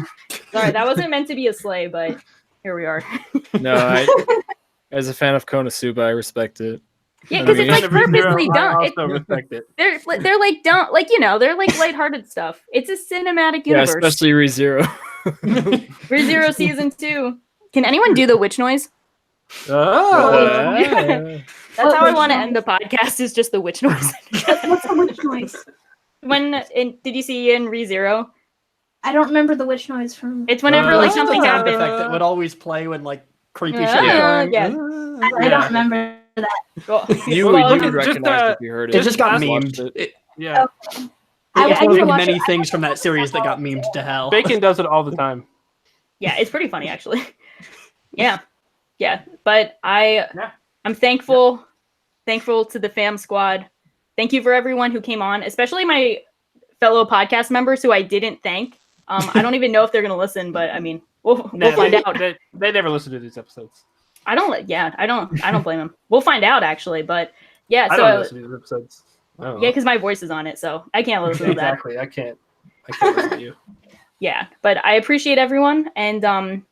Sorry, that wasn't meant to be a slay, but here we are. No, as a fan of Konosuba, I respect it. Yeah, because it's like purposely done. I also respect it. They're like dumb, like they're like lighthearted stuff. It's a cinematic universe. Yeah, especially ReZero. ReZero season 2. Can anyone do the witch noise? Oh. That's how I want to end the podcast. Is just the witch noise. What's the witch noise? Did you see in ReZero? I don't remember the witch noise from. It's whenever like something sound happens. effect that would always play when like creepy shit. Yeah. I don't remember that. Well, You well, would just, recognize if you heard it. It just got Just memed. Yeah. It's I one need to of watch many it. things from that series that got memed to hell. Bacon does it all the time. yeah, it's pretty funny actually. Yeah. But I'm thankful to the fam squad. Thank you for everyone who came on, especially my fellow podcast members who I didn't thank. I don't even know if they're gonna listen, but I mean, we'll find out. They never listen to these episodes. I don't blame them. We'll find out actually, but yeah. I So don't listen to these episodes. I don't know. yeah, because my voice is on it, so I can't listen to that. Exactly. I can't listen to you. Yeah, but I appreciate everyone, and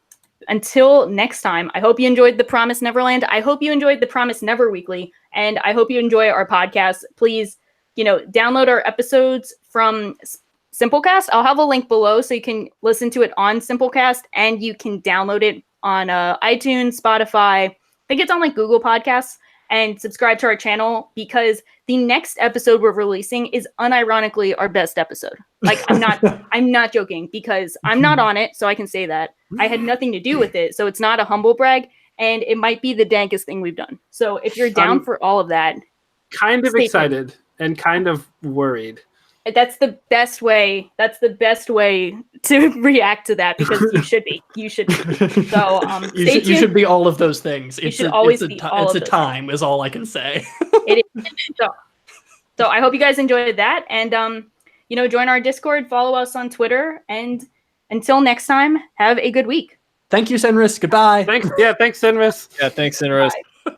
until next time, I hope you enjoyed The Promised Neverland. I hope you enjoyed The Promised Neverweekly, and I hope you enjoy our podcast. Please, download our episodes from Simplecast. I'll have a link below so you can listen to it on Simplecast, and you can download it on iTunes, Spotify. I think it's on like Google Podcasts, and subscribe to our channel because the next episode we're releasing is unironically our best episode. Like I'm not joking because I'm not on it, so I can say that. I had nothing to do with it, so it's not a humble brag, and it might be the dankest thing we've done. So if you're down for all of that, Kind of stay excited tuned. and kind of worried. That's the best way. That's the best way to react to that because you should be. You should be. So stay tuned. You should be all of those things. You should always be all it's of a those time is all I can say. It is. So I hope you guys enjoyed that, and join our Discord, follow us on Twitter, and until next time, have a good week. Thank you, Senris. Goodbye. Thanks, Sinris. Yeah, thanks, Sinris.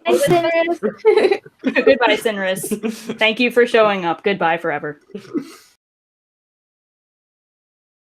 Thanks, Sinris. Goodbye, Sinris. Thank you for showing up. Goodbye forever.